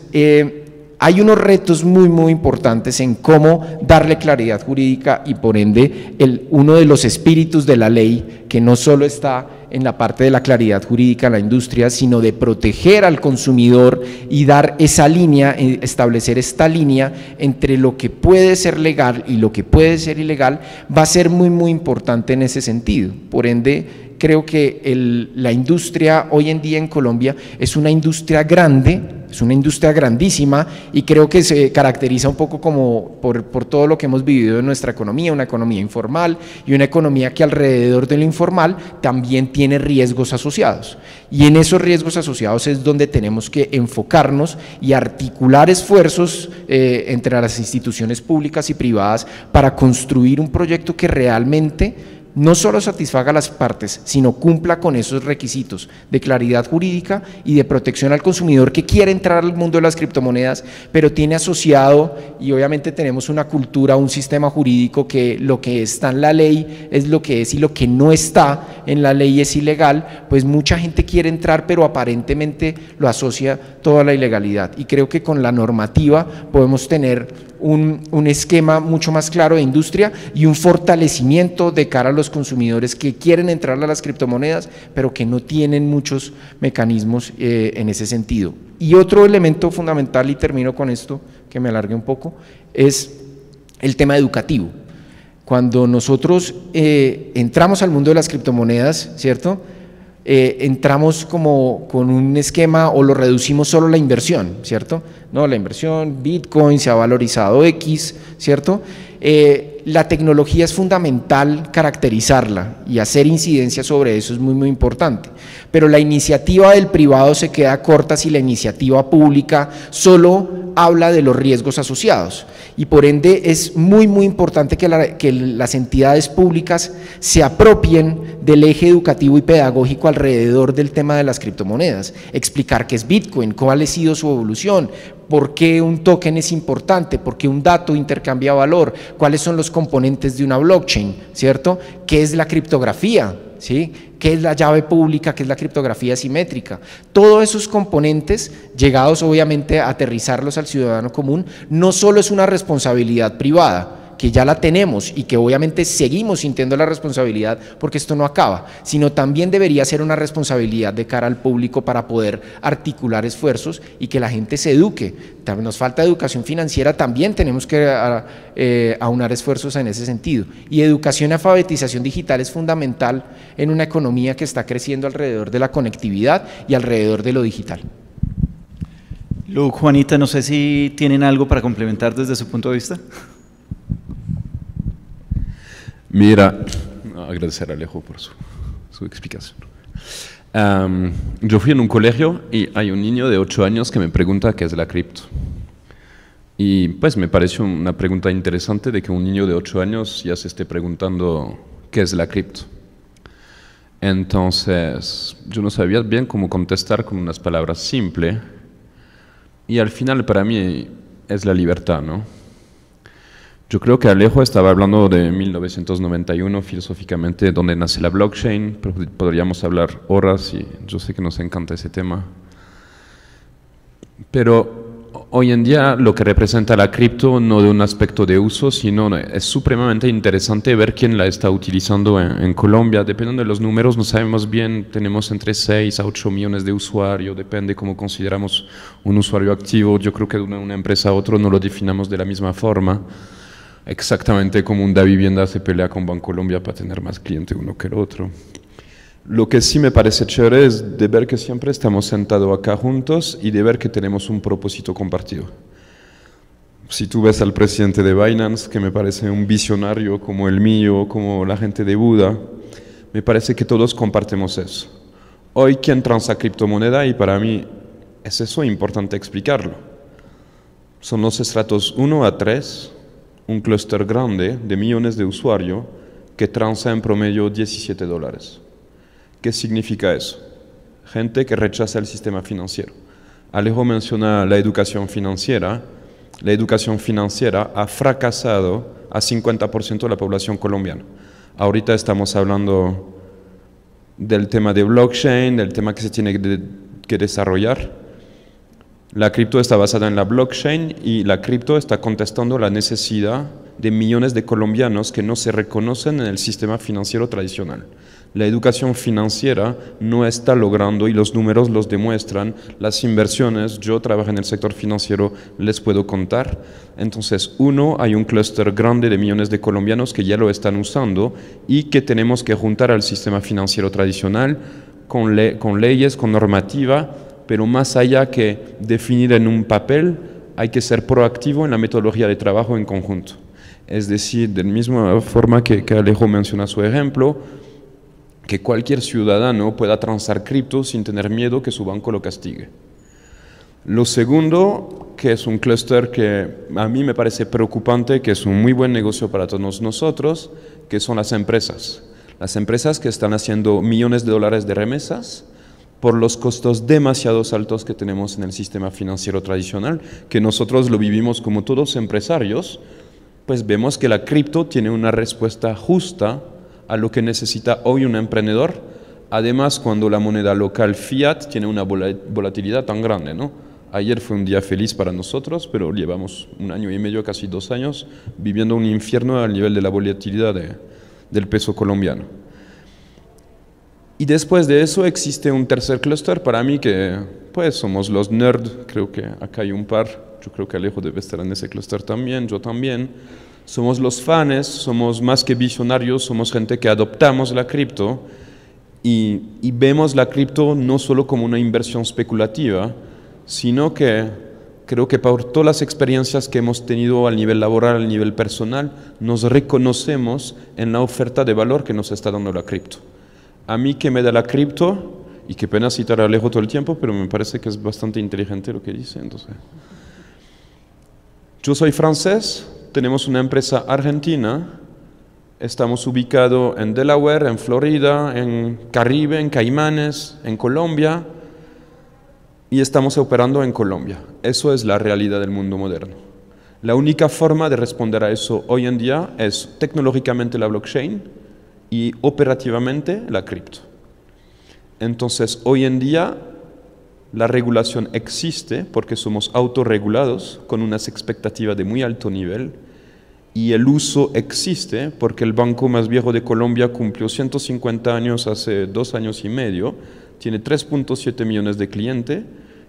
hay unos retos muy importantes en cómo darle claridad jurídica y por ende uno de los espíritus de la ley que no solo está en la parte de la claridad jurídica en la industria, sino de proteger al consumidor y dar esa línea, establecer esta línea entre lo que puede ser legal y lo que puede ser ilegal, va a ser muy importante en ese sentido. Por ende, creo que la industria hoy en día en Colombia es una industria grande, es una industria grandísima y creo que se caracteriza un poco como por todo lo que hemos vivido en nuestra economía, una economía informal y una economía que alrededor de lo informal también tiene riesgos asociados. Y en esos riesgos asociados es donde tenemos que enfocarnos y articular esfuerzos entre las instituciones públicas y privadas para construir un proyecto que realmente no solo satisfaga a las partes, sino cumpla con esos requisitos de claridad jurídica y de protección al consumidor que quiere entrar al mundo de las criptomonedas, pero tiene asociado, y obviamente tenemos una cultura, un sistema jurídico que lo que está en la ley es lo que es y lo que no está en la ley es ilegal, pues mucha gente quiere entrar, pero aparentemente lo asocia toda la ilegalidad. Y creo que con la normativa podemos tener un esquema mucho más claro de industria y un fortalecimiento de cara a los consumidores que quieren entrar a las criptomonedas, pero que no tienen muchos mecanismos en ese sentido. Y otro elemento fundamental, y termino con esto, que me alargue un poco, es el tema educativo. Cuando nosotros entramos al mundo de las criptomonedas, ¿cierto?, entramos como con un esquema o lo reducimos solo a la inversión, ¿cierto? No, la inversión, Bitcoin se ha valorizado X, ¿cierto? La tecnología es fundamental caracterizarla y hacer incidencia sobre eso es muy importante, pero la iniciativa del privado se queda corta si la iniciativa pública solo habla de los riesgos asociados y por ende es muy importante que las entidades públicas se apropien del eje educativo y pedagógico alrededor del tema de las criptomonedas, explicar qué es Bitcoin, cuál ha sido su evolución, por qué un token es importante, por qué un dato intercambia valor, cuáles son los componentes de una blockchain, ¿cierto? ¿Qué es la criptografía? ¿Sí? ¿Qué es la llave pública? ¿Qué es la criptografía simétrica? Todos esos componentes, llegados obviamente a aterrizarlos al ciudadano común, no solo es una responsabilidad privada, que ya la tenemos y que obviamente seguimos sintiendo la responsabilidad porque esto no acaba, sino también debería ser una responsabilidad de cara al público para poder articular esfuerzos y que la gente se eduque. También nos falta educación financiera, también tenemos que aunar esfuerzos en ese sentido. Y educación y alfabetización digital es fundamental en una economía que está creciendo alrededor de la conectividad y alrededor de lo digital. Luke, Juanita, no sé si tienen algo para complementar desde su punto de vista. Mira, agradecer a Alejo por su explicación. Yo fui en un colegio y hay un niño de 8 años que me pregunta qué es la cripto. Y pues me pareció una pregunta interesante de que un niño de 8 años ya se esté preguntando qué es la cripto. Entonces, yo no sabía bien cómo contestar con unas palabras simples. Y al final para mí es la libertad, ¿no? Yo creo que Alejo estaba hablando de 1991 filosóficamente, donde nace la blockchain, pero podríamos hablar horas y yo sé que nos encanta ese tema. Pero hoy en día lo que representa la cripto no de un aspecto de uso, sino es supremamente interesante ver quién la está utilizando en Colombia. Dependiendo de los números, no sabemos bien, tenemos entre 6 a 8 millones de usuarios, depende cómo consideramos un usuario activo. Yo creo que de una empresa a otra no lo definamos de la misma forma. Exactamente como un Davivienda se pelea con Bancolombia para tener más clientes uno que el otro. Lo que sí me parece chévere es de ver que siempre estamos sentados acá juntos y de ver que tenemos un propósito compartido. Si tú ves al presidente de Binance, que me parece un visionario como el mío, como la gente de Buda, me parece que todos compartimos eso. Hoy, ¿quién transa criptomoneda? Y para mí es eso importante explicarlo. Son los estratos 1 a 3, un clúster grande de millones de usuarios que transa en promedio $17. ¿Qué significa eso? Gente que rechaza el sistema financiero. Alejo menciona la educación financiera. La educación financiera ha fracasado a 50% de la población colombiana. Ahorita estamos hablando del tema de blockchain, del tema que se tiene que desarrollar. La cripto está basada en la blockchain y la cripto está contestando la necesidad de millones de colombianos que no se reconocen en el sistema financiero tradicional. La educación financiera no está logrando, y los números los demuestran, las inversiones. Yo trabajo en el sector financiero, les puedo contar. Entonces, hay un clúster grande de millones de colombianos que ya lo están usando y que tenemos que juntar al sistema financiero tradicional con leyes, con normativa, pero más allá que definir en un papel, hay que ser proactivo en la metodología de trabajo en conjunto. Es decir, de la misma forma que Alejo menciona su ejemplo, que cualquier ciudadano pueda transar cripto sin tener miedo que su banco lo castigue. Lo segundo, que es un clúster que a mí me parece preocupante, que es un muy buen negocio para todos nosotros, que son las empresas. Las empresas que están haciendo millones de dólares de remesas por los costos demasiado altos que tenemos en el sistema financiero tradicional, que nosotros lo vivimos como todos empresarios, pues vemos que la cripto tiene una respuesta justa a lo que necesita hoy un emprendedor. Además, cuando la moneda local fiat tiene una volatilidad tan grande, ¿no? Ayer fue un día feliz para nosotros, pero llevamos 1 año y medio, casi 2 años, viviendo un infierno al nivel de la volatilidad del peso colombiano. Y después de eso existe un tercer clúster para mí que pues somos los nerds, creo que acá hay un par, yo creo que Alejo debe estar en ese clúster también, yo también. Somos los fans, somos más que visionarios, somos gente que adoptamos la cripto y vemos la cripto no solo como una inversión especulativa, sino que creo que por todas las experiencias que hemos tenido al nivel laboral, al nivel personal, nos reconocemos en la oferta de valor que nos está dando la cripto. A mí que me da la cripto, y qué pena citar a Alejo todo el tiempo, pero me parece que es bastante inteligente lo que dice. Entonces, yo soy francés, tenemos una empresa argentina, estamos ubicados en Delaware, en Florida, en Caribe, en Caimanes, en Colombia, y estamos operando en Colombia. Eso es la realidad del mundo moderno. La única forma de responder a eso hoy en día es tecnológicamente la blockchain y operativamente la cripto. Entonces, hoy en día la regulación existe porque somos autorregulados con unas expectativas de muy alto nivel, y el uso existe porque el banco más viejo de Colombia cumplió 150 años hace 2 años y medio, tiene 3.7 millones de clientes,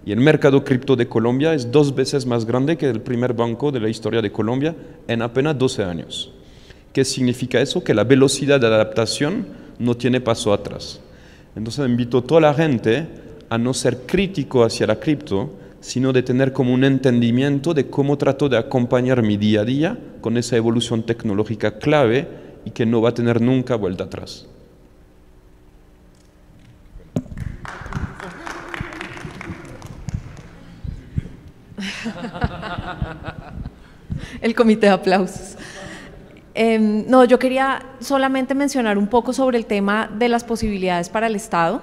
y el mercado cripto de Colombia es 2 veces más grande que el primer banco de la historia de Colombia en apenas 12 años. ¿Qué significa eso? Que la velocidad de adaptación no tiene paso atrás. Entonces invito a toda la gente a no ser crítico hacia la cripto, sino de tener como un entendimiento de cómo trato de acompañar mi día a día con esa evolución tecnológica clave y que no va a tener nunca vuelta atrás. El comité de aplausos. No, yo quería solamente mencionar un poco sobre el tema de las posibilidades para el Estado.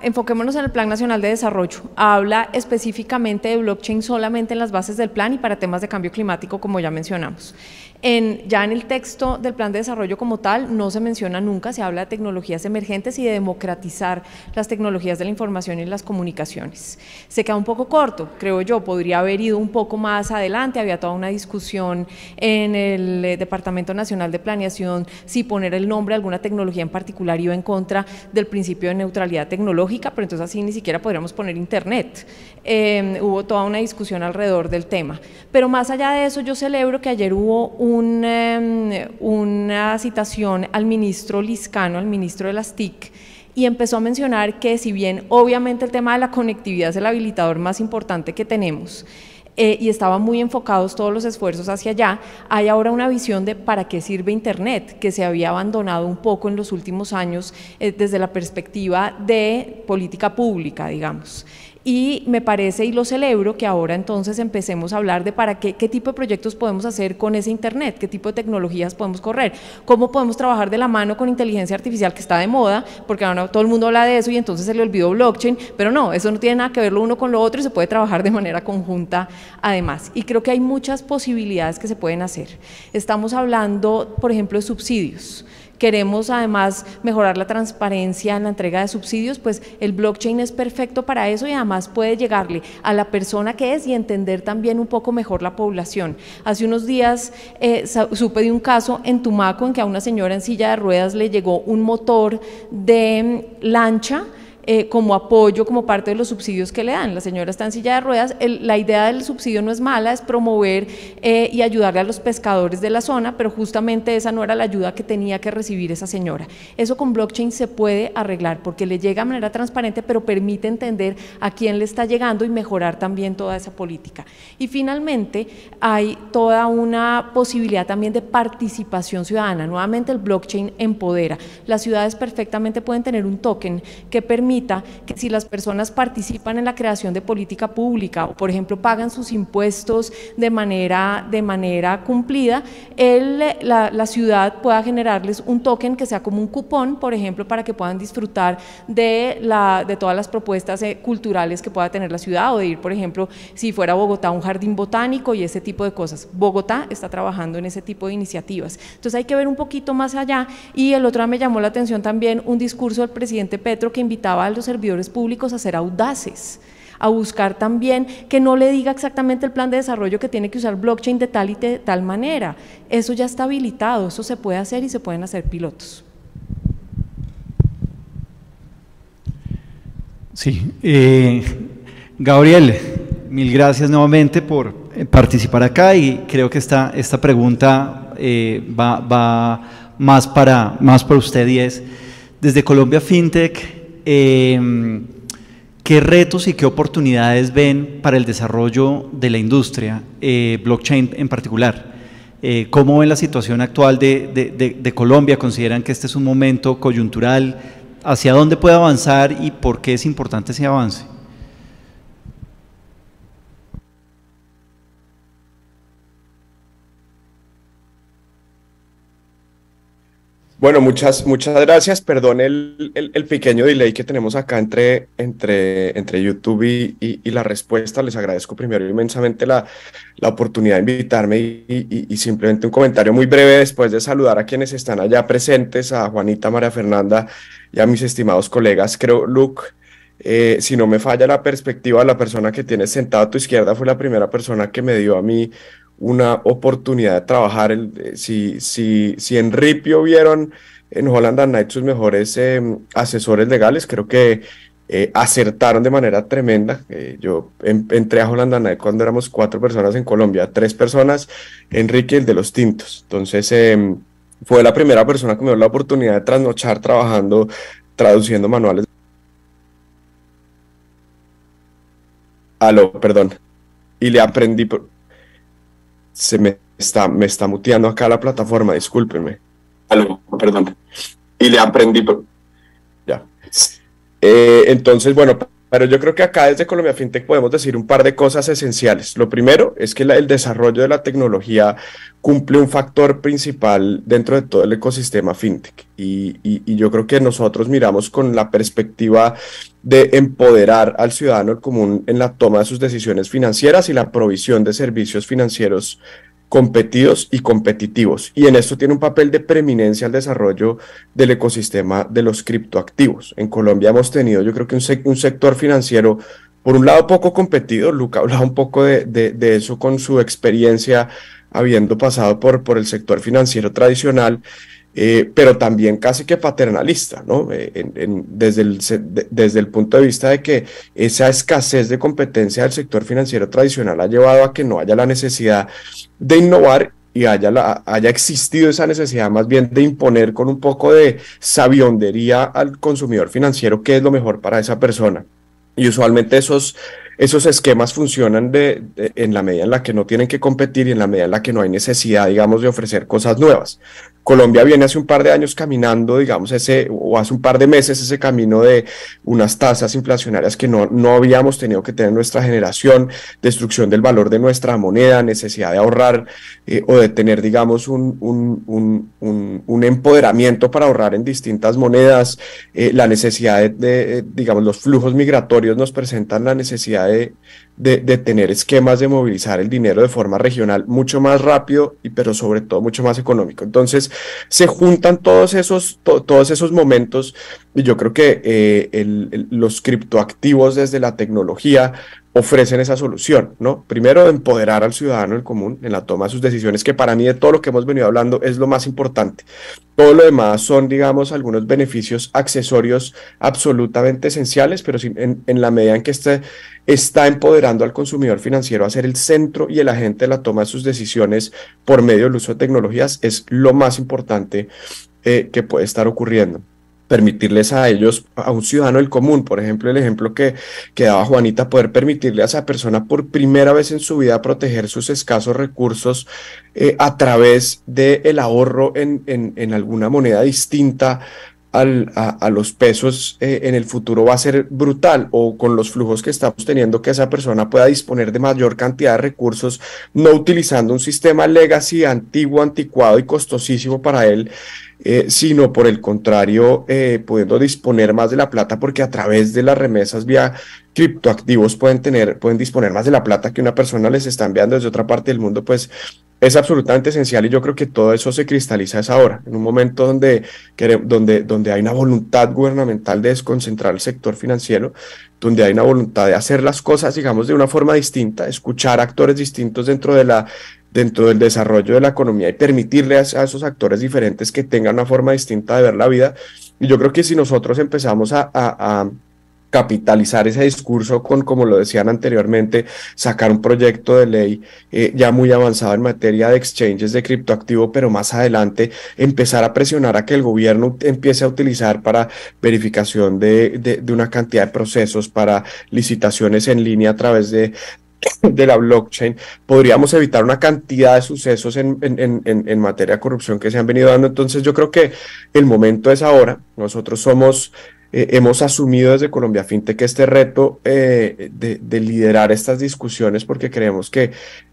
Enfoquémonos en el Plan Nacional de Desarrollo. Habla específicamente de blockchain solamente en las bases del plan y para temas de cambio climático, como ya mencionamos. Ya en el texto del Plan de Desarrollo como tal no se menciona nunca, se habla de tecnologías emergentes y de democratizar las tecnologías de la información y las comunicaciones. Se queda un poco corto, creo yo, podría haber ido un poco más adelante, había toda una discusión en el Departamento Nacional de Planeación si poner el nombre de alguna tecnología en particular iba en contra del principio de neutralidad tecnológica, pero entonces así ni siquiera podríamos poner Internet. Hubo toda una discusión alrededor del tema, pero más allá de eso yo celebro que ayer hubo una citación al ministro Lizcano, al ministro de las TIC, y empezó a mencionar que si bien obviamente el tema de la conectividad es el habilitador más importante que tenemos, y estaban muy enfocados todos los esfuerzos hacia allá, hay ahora una visión de para qué sirve Internet, que se había abandonado un poco en los últimos años desde la perspectiva de política pública, digamos. Y me parece y lo celebro que ahora entonces empecemos a hablar de para qué tipo de proyectos podemos hacer con ese Internet, qué tipo de tecnologías podemos correr, cómo podemos trabajar de la mano con inteligencia artificial que está de moda, porque ahora todo el mundo habla de eso y entonces se le olvidó blockchain, pero no, eso no tiene nada que ver lo uno con lo otro y se puede trabajar de manera conjunta además. Y creo que hay muchas posibilidades que se pueden hacer. Estamos hablando, por ejemplo, de subsidios. Queremos además mejorar la transparencia en la entrega de subsidios, pues el blockchain es perfecto para eso y además puede llegarle a la persona que es y entender también un poco mejor la población. Hace unos días supe de un caso en Tumaco en que a una señora en silla de ruedas le llegó un motor de lancha como apoyo, como parte de los subsidios que le dan. La señora está en silla de ruedas, la idea del subsidio no es mala, es promover y ayudarle a los pescadores de la zona, pero justamente esa no era la ayuda que tenía que recibir esa señora. Eso con blockchain se puede arreglar porque le llega de manera transparente, pero permite entender a quién le está llegando y mejorar también toda esa política. Y finalmente hay toda una posibilidad también de participación ciudadana. Nuevamente el blockchain empodera. Las ciudades perfectamente pueden tener un token que permita que si las personas participan en la creación de política pública o por ejemplo pagan sus impuestos de manera cumplida, la ciudad pueda generarles un token que sea como un cupón, por ejemplo, para que puedan disfrutar de todas las propuestas culturales que pueda tener la ciudad, o de ir, por ejemplo, si fuera Bogotá, a un jardín botánico y ese tipo de cosas. Bogotá está trabajando en ese tipo de iniciativas. Entonces hay que ver un poquito más allá. Y el otro día me llamó la atención también un discurso del presidente Petro que invitaba a los servidores públicos a ser audaces, a buscar también que no le diga exactamente el plan de desarrollo que tiene que usar blockchain de tal y de tal manera. Eso ya está habilitado, eso se puede hacer y se pueden hacer pilotos. Sí, Gabriel, mil gracias nuevamente por participar acá y creo que esta pregunta va más para usted y es, desde Colombia FinTech, ¿qué retos y qué oportunidades ven para el desarrollo de la industria, blockchain en particular? ¿Cómo ven la situación actual de Colombia? ¿Consideran que este es un momento coyuntural? ¿Hacia dónde puede avanzar y por qué es importante ese avance? Bueno, muchas gracias. Perdón el pequeño delay que tenemos acá entre YouTube y la respuesta. Les agradezco primero inmensamente la oportunidad de invitarme y simplemente un comentario muy breve después de saludar a quienes están allá presentes, a Juanita, María Fernanda y a mis estimados colegas. Creo, Luke, si no me falla la perspectiva, la persona que tienes sentada a tu izquierda fue la primera persona que me dio a mí una oportunidad de trabajar. Si en Ripio vieron en Holland and Knight sus mejores asesores legales, creo que acertaron de manera tremenda. Yo entré a Holland and Knight cuando éramos 4 personas en Colombia, 3 personas, Enrique, el de los tintos. Entonces fue la primera persona que me dio la oportunidad de trasnochar trabajando, traduciendo manuales. Aló, perdón. Y le aprendí... me está muteando acá la plataforma, discúlpenme. Aló, perdón. Y le aprendí... Ya. Entonces, bueno, pero yo creo que acá desde Colombia FinTech podemos decir un par de cosas esenciales. Lo primero es que el desarrollo de la tecnología cumple un factor principal dentro de todo el ecosistema FinTech. Y yo creo que nosotros miramos con la perspectiva de empoderar al ciudadano común en la toma de sus decisiones financieras y la provisión de servicios financieros competidos y competitivos. Y en esto tiene un papel de preeminencia el desarrollo del ecosistema de los criptoactivos. En Colombia hemos tenido, yo creo que un sector financiero, por un lado, poco competido. Luca hablaba un poco de eso con su experiencia habiendo pasado por el sector financiero tradicional, pero también casi que paternalista, ¿no? Desde el punto de vista de que esa escasez de competencia del sector financiero tradicional ha llevado a que no haya la necesidad de innovar y haya existido esa necesidad más bien de imponer con un poco de sabiondería al consumidor financiero qué es lo mejor para esa persona. Y usualmente esos esquemas funcionan en la medida en la que no tienen que competir y en la medida en la que no hay necesidad, digamos, de ofrecer cosas nuevas. Colombia viene hace un par de años caminando, digamos, o hace un par de meses ese camino de unas tasas inflacionarias que no habíamos tenido que tener en nuestra generación, destrucción del valor de nuestra moneda, necesidad de ahorrar o de tener, digamos, un empoderamiento para ahorrar en distintas monedas, la necesidad digamos, los flujos migratorios nos presentan la necesidad de tener esquemas de movilizar el dinero de forma regional mucho más rápido, pero sobre todo mucho más económico. Entonces se juntan todos esos momentos y yo creo que los criptoactivos desde la tecnología ofrecen esa solución, ¿no? Primero, empoderar al ciudadano en común en la toma de sus decisiones, que para mí de todo lo que hemos venido hablando es lo más importante. Todo lo demás son, digamos, algunos beneficios accesorios absolutamente esenciales, pero en la medida en que está empoderando al consumidor financiero a ser el centro y el agente de la toma de sus decisiones por medio del uso de tecnologías, es lo más importante que puede estar ocurriendo. Permitirles a ellos, a un ciudadano del común, por ejemplo, el ejemplo que daba Juanita, poder permitirle a esa persona por primera vez en su vida proteger sus escasos recursos a través del ahorro en alguna moneda distinta a los pesos en el futuro va a ser brutal, o con los flujos que estamos teniendo, que esa persona pueda disponer de mayor cantidad de recursos, no utilizando un sistema legacy antiguo, anticuado y costosísimo para él, sino por el contrario, pudiendo disponer más de la plata, porque a través de las remesas vía criptoactivos pueden disponer más de la plata que una persona les está enviando desde otra parte del mundo. Pues es absolutamente esencial, y yo creo que todo eso se cristaliza a esa hora, en un momento donde hay una voluntad gubernamental de desconcentrar el sector financiero, donde hay una voluntad de hacer las cosas, digamos, de una forma distinta, escuchar actores distintos dentro del desarrollo de la economía y permitirle a esos actores diferentes que tengan una forma distinta de ver la vida. Y yo creo que si nosotros empezamos a capitalizar ese discurso con, como lo decían anteriormente, sacar un proyecto de ley ya muy avanzado en materia de exchanges de criptoactivo, pero más adelante empezar a presionar a que el gobierno empiece a utilizar para verificación de una cantidad de procesos, para licitaciones en línea a través de la blockchain, podríamos evitar una cantidad de sucesos en materia de corrupción que se han venido dando. Entonces yo creo que el momento es ahora. Nosotros hemos asumido desde Colombia FinTech este reto de liderar estas discusiones, porque creemos que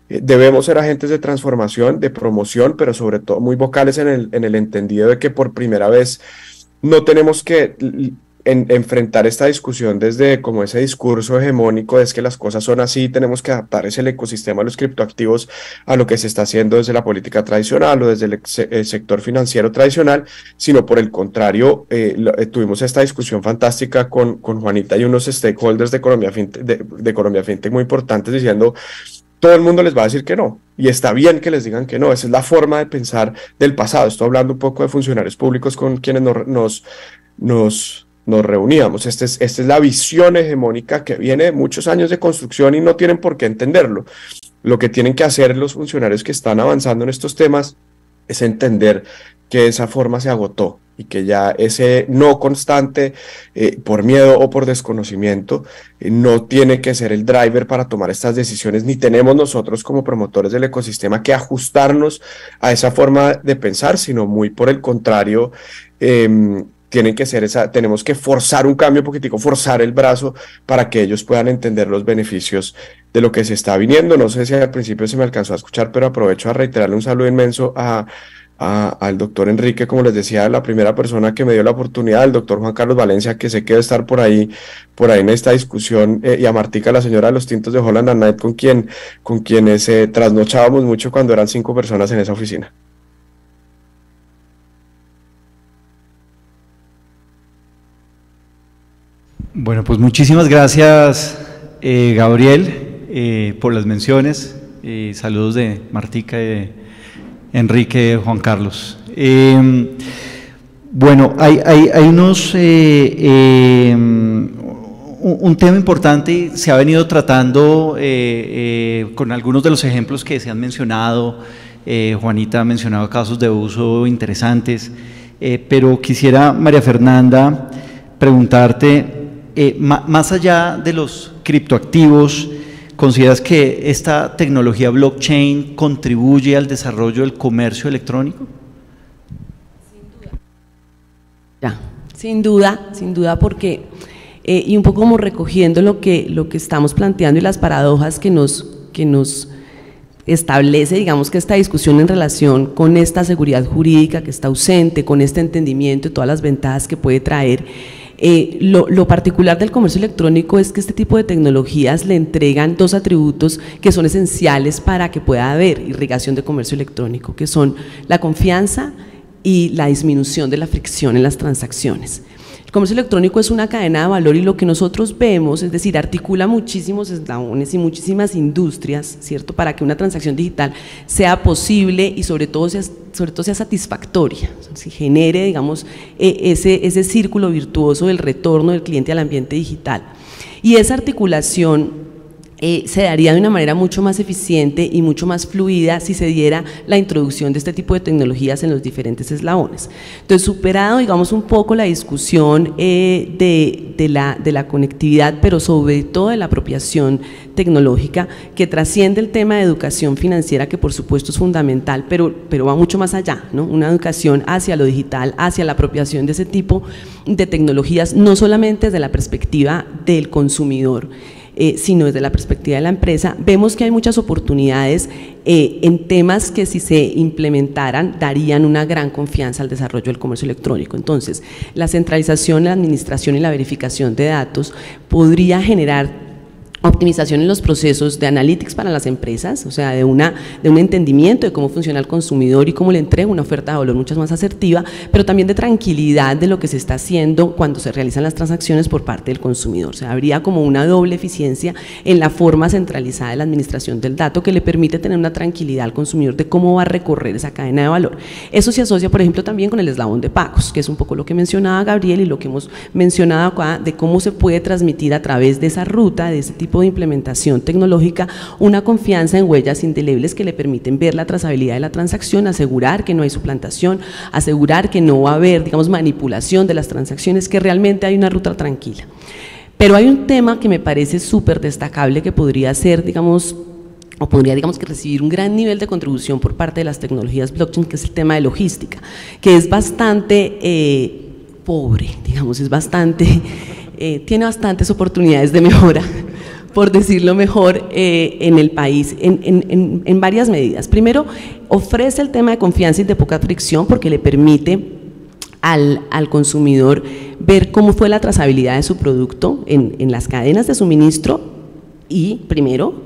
Debemos ser agentes de transformación, de promoción, pero sobre todo muy vocales en el entendido de que por primera vez no tenemos que enfrentar esta discusión desde como ese discurso hegemónico, es que las cosas son así, tenemos que adaptar ese ecosistema de los criptoactivos a lo que se está haciendo desde la política tradicional o desde el sector financiero tradicional, sino por el contrario, tuvimos esta discusión fantástica con Juanita y unos stakeholders de Colombia Fintech muy importantes diciendo: todo el mundo les va a decir que no, y está bien que les digan que no, esa es la forma de pensar del pasado. Estoy hablando un poco de funcionarios públicos con quienes nos reuníamos. Esta es la visión hegemónica que viene de muchos años de construcción y no tienen por qué entenderlo. Lo que tienen que hacer los funcionarios que están avanzando en estos temas es entender que esa forma se agotó y que ya ese no constante por miedo o por desconocimiento no tiene que ser el driver para tomar estas decisiones, ni tenemos nosotros como promotores del ecosistema que ajustarnos a esa forma de pensar, sino muy por el contrario, tenemos que forzar un cambio poquitico, forzar el brazo para que ellos puedan entender los beneficios de lo que se está viniendo. No sé si al principio se me alcanzó a escuchar, pero aprovecho a reiterarle un saludo inmenso al doctor Enrique, como les decía, la primera persona que me dio la oportunidad, el doctor Juan Carlos Valencia, que sé que debe estar por ahí en esta discusión, y a Martica, la señora de los tintos de Holland and Knight, con quienes trasnochábamos mucho cuando eran 5 personas en esa oficina. Bueno, pues muchísimas gracias, Gabriel, por las menciones. Saludos de Martica y de Enrique, Juan Carlos. Bueno, hay un tema importante y se ha venido tratando con algunos de los ejemplos que se han mencionado. Juanita ha mencionado casos de uso interesantes, pero quisiera, María Fernanda, preguntarte, más allá de los criptoactivos, ¿consideras que esta tecnología blockchain contribuye al desarrollo del comercio electrónico? Sin duda, porque, y un poco como recogiendo lo que estamos planteando y las paradojas que nos establece, digamos, que esta discusión en relación con esta seguridad jurídica que está ausente, con este entendimiento y todas las ventajas que puede traer. Lo particular del comercio electrónico es que este tipo de tecnologías le entregan 2 atributos que son esenciales para que pueda haber irrigación de comercio electrónico, que son la confianza y la disminución de la fricción en las transacciones. El comercio electrónico es una cadena de valor y lo que nosotros vemos, es decir, articula muchísimos eslabones y muchísimas industrias, ¿cierto?, para que una transacción digital sea posible y sobre todo sea satisfactoria, si genere, digamos, ese círculo virtuoso del retorno del cliente al ambiente digital. Y esa articulación se daría de una manera mucho más eficiente y mucho más fluida si se diera la introducción de este tipo de tecnologías en los diferentes eslabones. Entonces, superado, digamos, un poco la discusión de la conectividad, pero sobre todo de la apropiación tecnológica, que trasciende el tema de educación financiera, que por supuesto es fundamental, pero va mucho más allá, ¿no? Una educación hacia lo digital, hacia la apropiación de ese tipo de tecnologías, no solamente desde la perspectiva del consumidor, sino desde la perspectiva de la empresa. Vemos que hay muchas oportunidades en temas que, si se implementaran, darían una gran confianza al desarrollo del comercio electrónico. Entonces, la centralización, la administración y la verificación de datos podría generar optimización en los procesos de analytics para las empresas, o sea, de un entendimiento de cómo funciona el consumidor y cómo le entrega una oferta de valor mucho más asertiva, pero también de tranquilidad de lo que se está haciendo cuando se realizan las transacciones por parte del consumidor. O sea, habría como una doble eficiencia en la forma centralizada de la administración del dato que le permite tener una tranquilidad al consumidor de cómo va a recorrer esa cadena de valor. Eso se asocia, por ejemplo, también con el eslabón de pagos, que es un poco lo que mencionaba Gabriel y lo que hemos mencionado acá, de cómo se puede transmitir a través de esa ruta, de ese tipo de implementación tecnológica, una confianza en huellas indelebles que le permiten ver la trazabilidad de la transacción, asegurar que no hay suplantación, asegurar que no va a haber, digamos, manipulación de las transacciones, que realmente hay una ruta tranquila. Pero hay un tema que me parece súper destacable que podría ser, digamos, o podría, digamos, que recibir un gran nivel de contribución por parte de las tecnologías blockchain, que es el tema de logística, que es bastante pobre, digamos, tiene bastantes oportunidades de mejora, por decirlo mejor, en el país, en varias medidas. Primero, ofrece el tema de confianza y de poca fricción porque le permite al consumidor ver cómo fue la trazabilidad de su producto en las cadenas de suministro y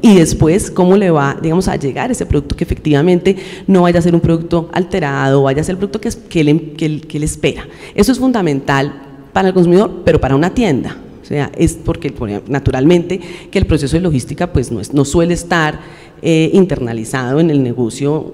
después cómo le va, digamos, a llegar ese producto, que efectivamente no vaya a ser un producto alterado, vaya a ser el producto que él espera. Eso es fundamental para el consumidor, pero para una tienda. O sea, es porque naturalmente que el proceso de logística pues no suele estar internalizado en el negocio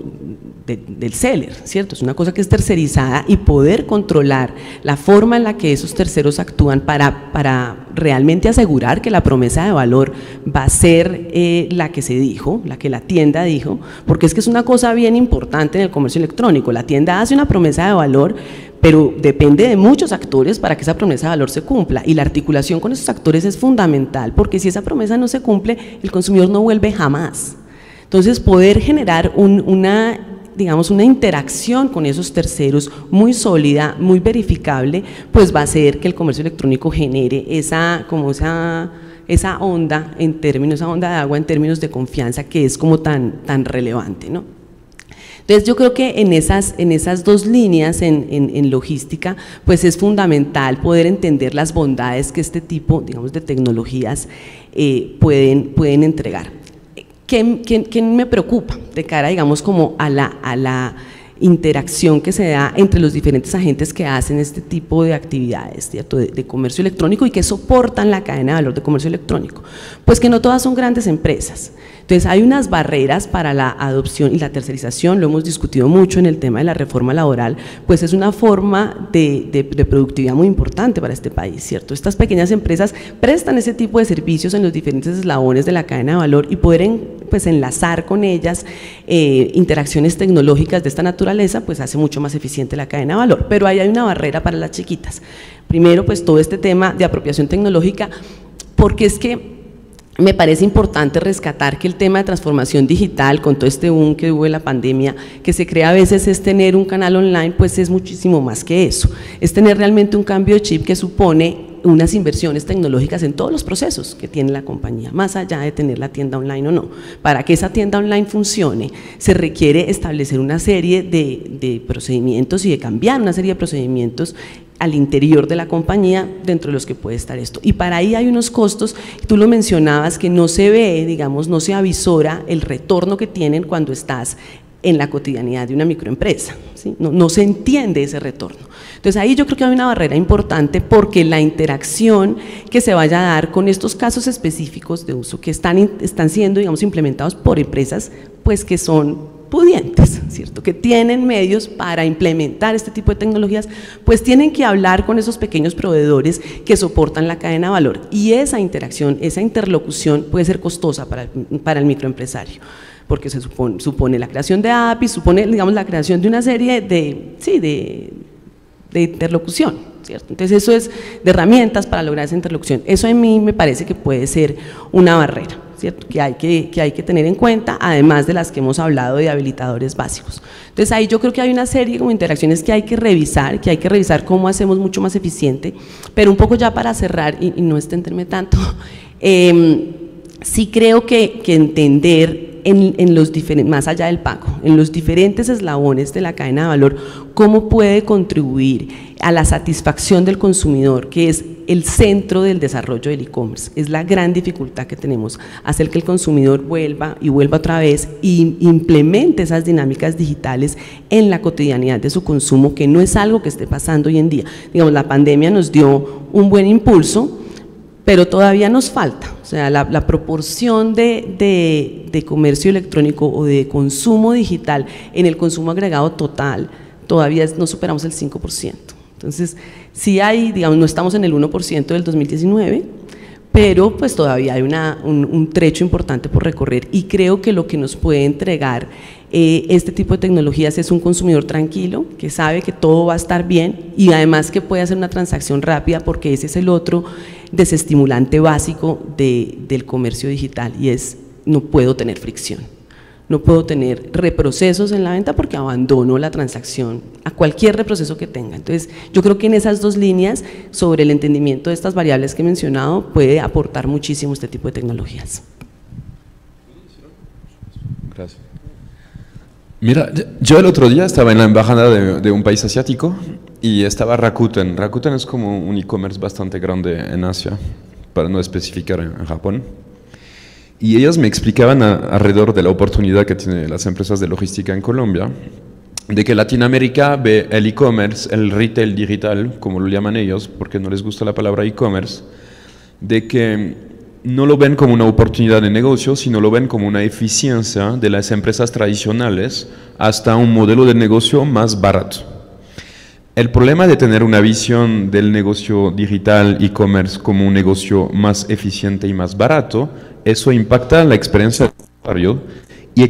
del seller, ¿cierto? Es una cosa que es tercerizada, y poder controlar la forma en la que esos terceros actúan para realmente asegurar que la promesa de valor va a ser la que se dijo, la que la tienda dijo, porque es que es una cosa bien importante en el comercio electrónico. La tienda hace una promesa de valor, pero depende de muchos actores para que esa promesa de valor se cumpla, y la articulación con esos actores es fundamental, porque si esa promesa no se cumple, el consumidor no vuelve jamás. Entonces, poder generar una interacción con esos terceros muy sólida, muy verificable, pues va a hacer que el comercio electrónico genere esa onda de agua en términos de confianza, que es como tan relevante, ¿no? Entonces yo creo que en esas dos líneas en logística, pues es fundamental poder entender las bondades que este tipo, digamos, de tecnologías pueden entregar. ¿Qué me preocupa de cara, digamos, como a la interacción que se da entre los diferentes agentes que hacen este tipo de actividades, ¿cierto?, de comercio electrónico y que soportan la cadena de valor de comercio electrónico? Pues que no todas son grandes empresas. Entonces hay unas barreras para la adopción y la tercerización, lo hemos discutido mucho en el tema de la reforma laboral, pues es una forma de productividad muy importante para este país, ¿cierto? Estas pequeñas empresas prestan ese tipo de servicios en los diferentes eslabones de la cadena de valor, y poder pues enlazar con ellas interacciones tecnológicas de esta naturaleza, pues hace mucho más eficiente la cadena de valor. Pero ahí hay una barrera para las chiquitas. Primero, pues todo este tema de apropiación tecnológica, porque es que me parece importante rescatar que el tema de transformación digital, con todo este boom que hubo en la pandemia, que se crea a veces es tener un canal online, pues es muchísimo más que eso, es tener realmente un cambio de chip que supone unas inversiones tecnológicas en todos los procesos que tiene la compañía, más allá de tener la tienda online o no. Para que esa tienda online funcione, se requiere establecer una serie de procedimientos y de cambiar una serie de procedimientos al interior de la compañía, dentro de los que puede estar esto. Y para ahí hay unos costos, tú lo mencionabas, que no se ve, digamos, no se avisora el retorno que tienen cuando estás en la cotidianidad de una microempresa, ¿sí? No se entiende ese retorno. Entonces ahí yo creo que hay una barrera importante, porque la interacción que se vaya a dar con estos casos específicos de uso que están siendo, digamos, implementados por empresas pues que son pudientes, ¿cierto?, que tienen medios para implementar este tipo de tecnologías, pues tienen que hablar con esos pequeños proveedores que soportan la cadena de valor, y esa interacción, esa interlocución puede ser costosa para el microempresario, porque se supone la creación de APIs, supone, digamos, la creación de una serie de interlocución, ¿cierto? Entonces eso es de herramientas para lograr esa interlocución. Eso a mí me parece que puede ser una barrera, ¿cierto?, que hay que tener en cuenta, además de las que hemos hablado de habilitadores básicos. Entonces ahí yo creo que hay una serie de interacciones que hay que revisar cómo hacemos mucho más eficiente, pero un poco ya para cerrar y no extenderme tanto, sí creo que entender en los diferentes, más allá del pago, en los diferentes eslabones de la cadena de valor, cómo puede contribuir a la satisfacción del consumidor, que es el centro del desarrollo del e-commerce. Es la gran dificultad que tenemos, hacer que el consumidor vuelva otra vez y implemente esas dinámicas digitales en la cotidianidad de su consumo, que no es algo que esté pasando hoy en día. Digamos, la pandemia nos dio un buen impulso, pero todavía nos falta. O sea, la proporción de comercio electrónico o de consumo digital en el consumo agregado total, todavía no superamos el 5%. Entonces, sí hay, digamos, no estamos en el 1% del 2019, pero pues todavía hay un trecho importante por recorrer, y creo que lo que nos puede entregar este tipo de tecnologías es un consumidor tranquilo, que sabe que todo va a estar bien, y además que puede hacer una transacción rápida, porque ese es el otro desestimulante básico del comercio digital, y es: no puedo tener fricción. No puedo tener reprocesos en la venta porque abandono la transacción a cualquier reproceso que tenga. Entonces, yo creo que en esas dos líneas, sobre el entendimiento de estas variables que he mencionado, puede aportar muchísimo este tipo de tecnologías. Gracias. Mira, yo el otro día estaba en la embajada de un país asiático y estaba Rakuten. Rakuten es como un e-commerce bastante grande en Asia, para no especificar en Japón. Y ellos me explicaban alrededor de la oportunidad que tienen las empresas de logística en Colombia, de que Latinoamérica ve el e-commerce, el retail digital, como lo llaman ellos, porque no les gusta la palabra e-commerce, de que no lo ven como una oportunidad de negocio, sino lo ven como una eficiencia de las empresas tradicionales hasta un modelo de negocio más barato. El problema de tener una visión del negocio digital e-commerce como un negocio más eficiente y más barato, eso impacta la experiencia del usuario y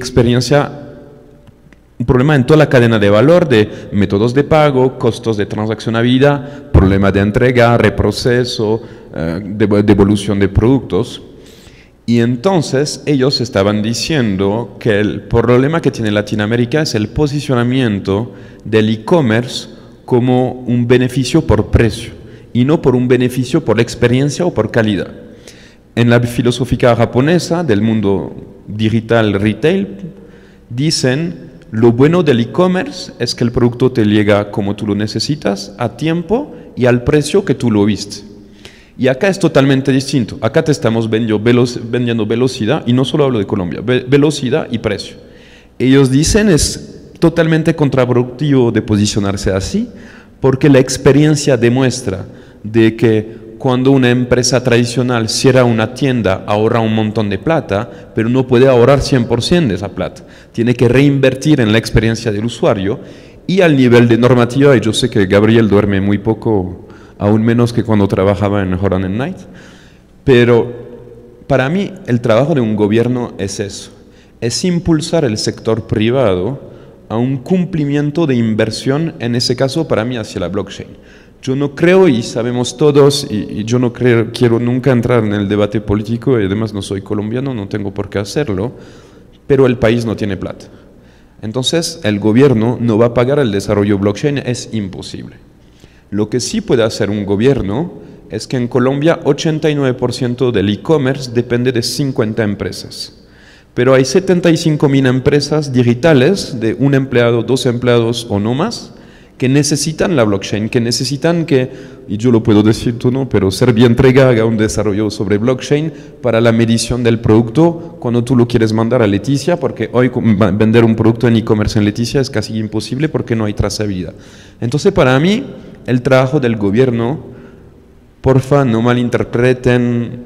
un problema en toda la cadena de valor de métodos de pago, costos de transaccionabilidad, problema de entrega, reproceso, devolución de productos. Y entonces ellos estaban diciendo que el problema que tiene Latinoamérica es el posicionamiento del e-commerce como un beneficio por precio y no por un beneficio por experiencia o por calidad. En la filosofía japonesa del mundo digital retail dicen: lo bueno del e-commerce es que el producto te llega como tú lo necesitas, a tiempo y al precio que tú lo viste. Y acá es totalmente distinto. Acá te estamos vendiendo velocidad, y no solo hablo de Colombia, velocidad y precio. Ellos dicen es totalmente contraproductivo de posicionarse así, porque la experiencia demuestra de que cuando una empresa tradicional cierra una tienda, ahorra un montón de plata, pero no puede ahorrar 100% de esa plata. Tiene que reinvertir en la experiencia del usuario y al nivel de normativa, y yo sé que Gabriel duerme muy poco, aún menos que cuando trabajaba en Holland & Knight, pero para mí el trabajo de un gobierno es eso, es impulsar el sector privado a un cumplimiento de inversión, en ese caso para mí hacia la blockchain. Yo no creo, y sabemos todos, y yo no quiero nunca entrar en el debate político, y además no soy colombiano, no tengo por qué hacerlo, pero el país no tiene plata. Entonces el gobierno no va a pagar el desarrollo blockchain, es imposible. Lo que sí puede hacer un gobierno es que en Colombia 89% del e-commerce depende de 50 empresas. Pero hay 75.000 empresas digitales de un empleado, 2 empleados o no más, que necesitan la blockchain, que necesitan que, y yo lo puedo decir tú no, pero Servientrega haga un desarrollo sobre blockchain para la medición del producto cuando tú lo quieres mandar a Leticia, porque hoy vender un producto en e-commerce en Leticia es casi imposible porque no hay trazabilidad. Entonces para mí, el trabajo del gobierno, porfa, no malinterpreten,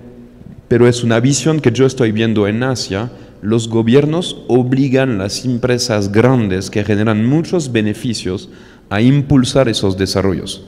pero es una visión que yo estoy viendo en Asia. Los gobiernos obligan a las empresas grandes que generan muchos beneficios a impulsar esos desarrollos.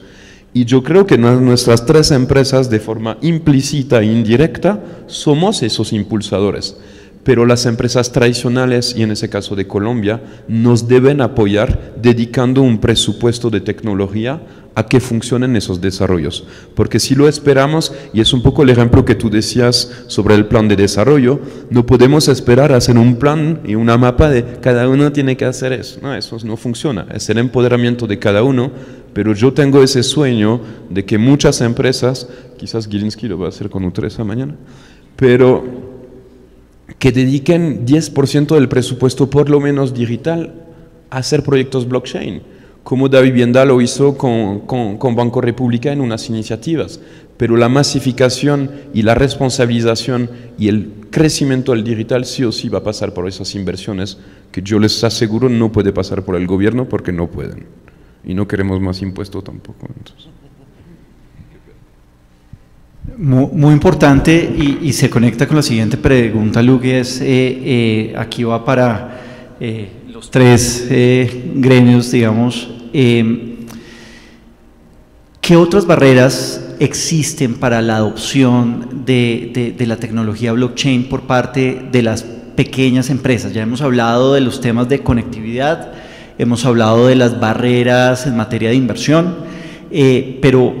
Y yo creo que nuestras 3 empresas, de forma implícita e indirecta, somos esos impulsadores. Pero las empresas tradicionales, y en ese caso de Colombia, nos deben apoyar dedicando un presupuesto de tecnología a que funcionen esos desarrollos. Porque si lo esperamos, y es un poco el ejemplo que tú decías sobre el plan de desarrollo, no podemos esperar a hacer un plan y una mapa de cada uno tiene que hacer eso. No, eso no funciona. Es el empoderamiento de cada uno, pero yo tengo ese sueño de que muchas empresas, quizás Gilinski lo va a hacer con U3 mañana, pero que dediquen 10% del presupuesto por lo menos digital a hacer proyectos blockchain, como Davivienda lo hizo con Banco República en unas iniciativas. Pero la masificación y la responsabilización y el crecimiento del digital sí o sí va a pasar por esas inversiones que yo les aseguro no puede pasar por el gobierno porque no pueden. Y no queremos más impuestos tampoco. Entonces. Muy importante y se conecta con la siguiente pregunta, Luke, es aquí va para los 3 gremios, digamos. ¿Qué otras barreras existen para la adopción de la tecnología blockchain por parte de las pequeñas empresas? Ya hemos hablado de los temas de conectividad, hemos hablado de las barreras en materia de inversión, pero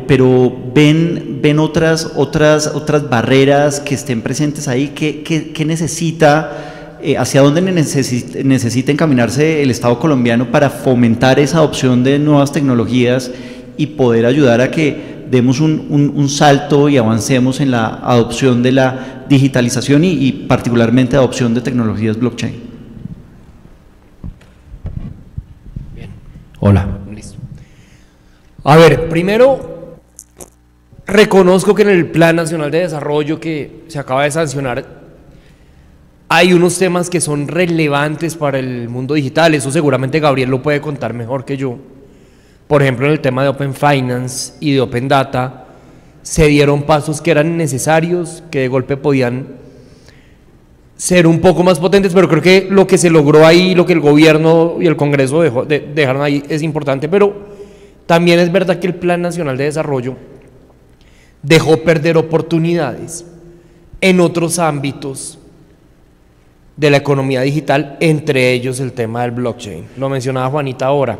ven otras barreras que estén presentes ahí. ¿Qué necesita hacia dónde necesita encaminarse el Estado colombiano para fomentar esa adopción de nuevas tecnologías y poder ayudar a que demos un salto y avancemos en la adopción de la digitalización y particularmente adopción de tecnologías blockchain. Bien. Hola. Listo. A ver, primero, reconozco que en el Plan Nacional de Desarrollo que se acaba de sancionar hay unos temas que son relevantes para el mundo digital. Eso seguramente Gabriel lo puede contar mejor que yo. Por ejemplo, en el tema de Open Finance y de Open Data, se dieron pasos que eran necesarios, que de golpe podían ser un poco más potentes, pero creo que lo que se logró ahí, lo que el gobierno y el Congreso dejaron ahí es importante, pero también es verdad que el Plan Nacional de Desarrollo dejó perder oportunidades en otros ámbitos de la economía digital, entre ellos el tema del blockchain. Lo mencionaba Juanita ahora.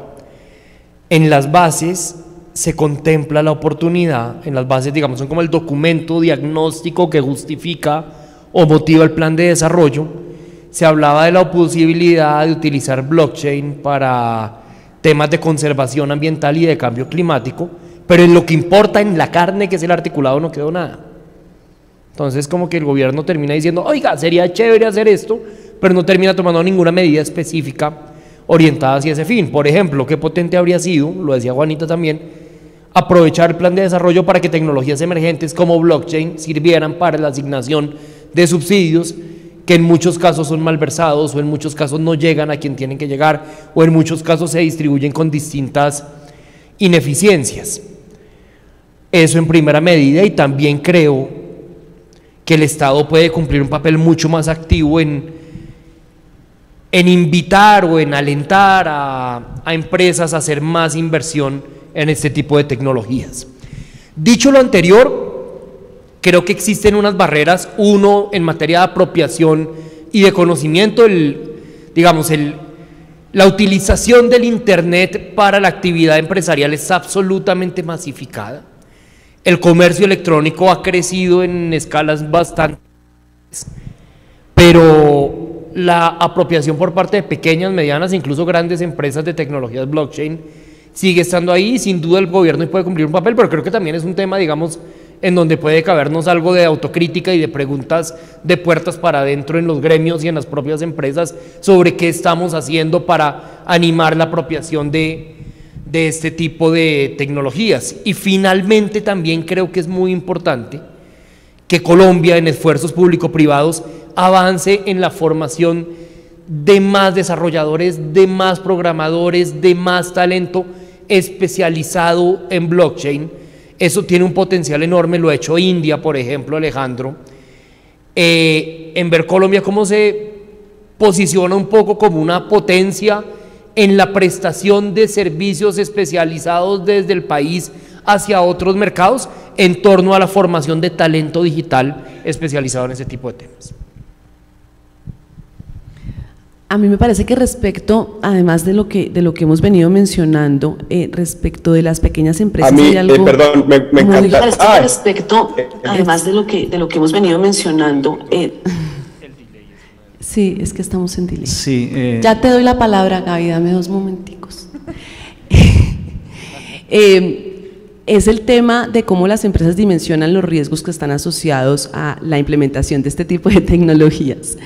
En las bases se contempla la oportunidad, en las bases, digamos, son como el documento diagnóstico que justifica o motiva el plan de desarrollo. Se hablaba de la posibilidad de utilizar blockchain para temas de conservación ambiental y de cambio climático, pero en lo que importa, en la carne, que es el articulado, no quedó nada. Entonces, como que el gobierno termina diciendo, oiga, sería chévere hacer esto, pero no termina tomando ninguna medida específica orientada hacia ese fin. Por ejemplo, qué potente habría sido, lo decía Juanita también, aprovechar el plan de desarrollo para que tecnologías emergentes como blockchain sirvieran para la asignación de subsidios que en muchos casos son malversados o en muchos casos no llegan a quien tienen que llegar o en muchos casos se distribuyen con distintas ineficiencias. Eso en primera medida, y también creo que el Estado puede cumplir un papel mucho más activo en invitar o en alentar a empresas a hacer más inversión en este tipo de tecnologías. Dicho lo anterior, creo que existen unas barreras, uno en materia de apropiación y de conocimiento, la utilización del Internet para la actividad empresarial es absolutamente masificada. El comercio electrónico ha crecido en escalas bastante, pero la apropiación por parte de pequeñas, medianas e incluso grandes empresas de tecnologías blockchain sigue estando ahí. Sin duda el gobierno puede cumplir un papel, pero creo que también es un tema, digamos, en donde puede cabernos algo de autocrítica y de preguntas de puertas para adentro en los gremios y en las propias empresas sobre qué estamos haciendo para animar la apropiación de este tipo de tecnologías. Y finalmente también creo que es muy importante que Colombia, en esfuerzos público-privados, avance en la formación de más desarrolladores, de más programadores, de más talento especializado en blockchain. Eso tiene un potencial enorme, lo ha hecho India, por ejemplo, Alejandro. En ver Colombia cómo se posiciona un poco como una potencia en la prestación de servicios especializados desde el país hacia otros mercados en torno a la formación de talento digital especializado en ese tipo de temas. A mí me parece que respecto, además de lo que hemos venido mencionando, respecto de las pequeñas empresas, a mí, hay algo, perdón, me encanta. Respecto, además de lo que hemos venido mencionando, sí, es que estamos en delay. Sí, ya te doy la palabra, Gaby, dame 2 momenticos. Es el tema de cómo las empresas dimensionan los riesgos que están asociados a la implementación de este tipo de tecnologías.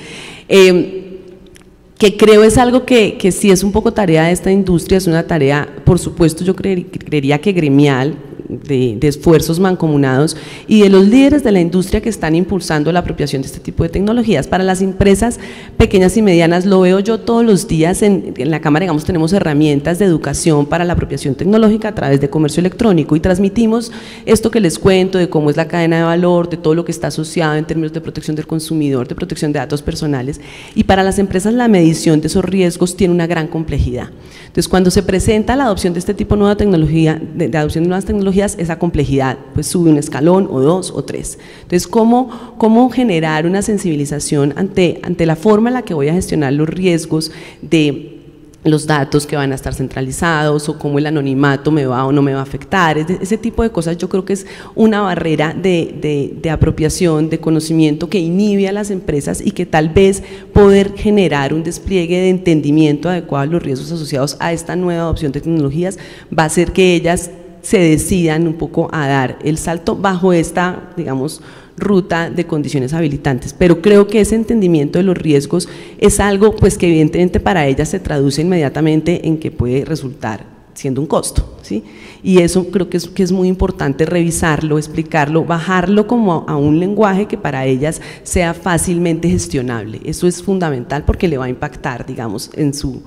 Que creo es algo que sí es un poco tarea de esta industria, es una tarea, por supuesto, yo creería que gremial, de esfuerzos mancomunados y de los líderes de la industria que están impulsando la apropiación de este tipo de tecnologías. Para las empresas pequeñas y medianas, lo veo yo todos los días en la Cámara, digamos, tenemos herramientas de educación para la apropiación tecnológica a través de comercio electrónico y transmitimos esto que les cuento de cómo es la cadena de valor, de todo lo que está asociado en términos de protección del consumidor, de protección de datos personales, y para las empresas la medición de esos riesgos tiene una gran complejidad. Entonces, cuando se presenta la adopción de este tipo de nueva tecnología, de adopción de nuevas tecnologías, esa complejidad pues sube un escalón o 2 o 3. Entonces, ¿cómo generar una sensibilización ante la forma en la que voy a gestionar los riesgos de los datos que van a estar centralizados o cómo el anonimato me va o no me va a afectar. Ese tipo de cosas yo creo que es una barrera de apropiación, de conocimiento que inhibe a las empresas y que tal vez poder generar un despliegue de entendimiento adecuado a los riesgos asociados a esta nueva adopción de tecnologías va a hacer que ellas se decidan un poco a dar el salto bajo esta, digamos, ruta de condiciones habilitantes, pero creo que ese entendimiento de los riesgos es algo pues que evidentemente para ellas se traduce inmediatamente en que puede resultar siendo un costo, ¿sí? Y eso creo que es muy importante revisarlo, explicarlo, bajarlo como a un lenguaje que para ellas sea fácilmente gestionable. Eso es fundamental porque le va a impactar, digamos, en su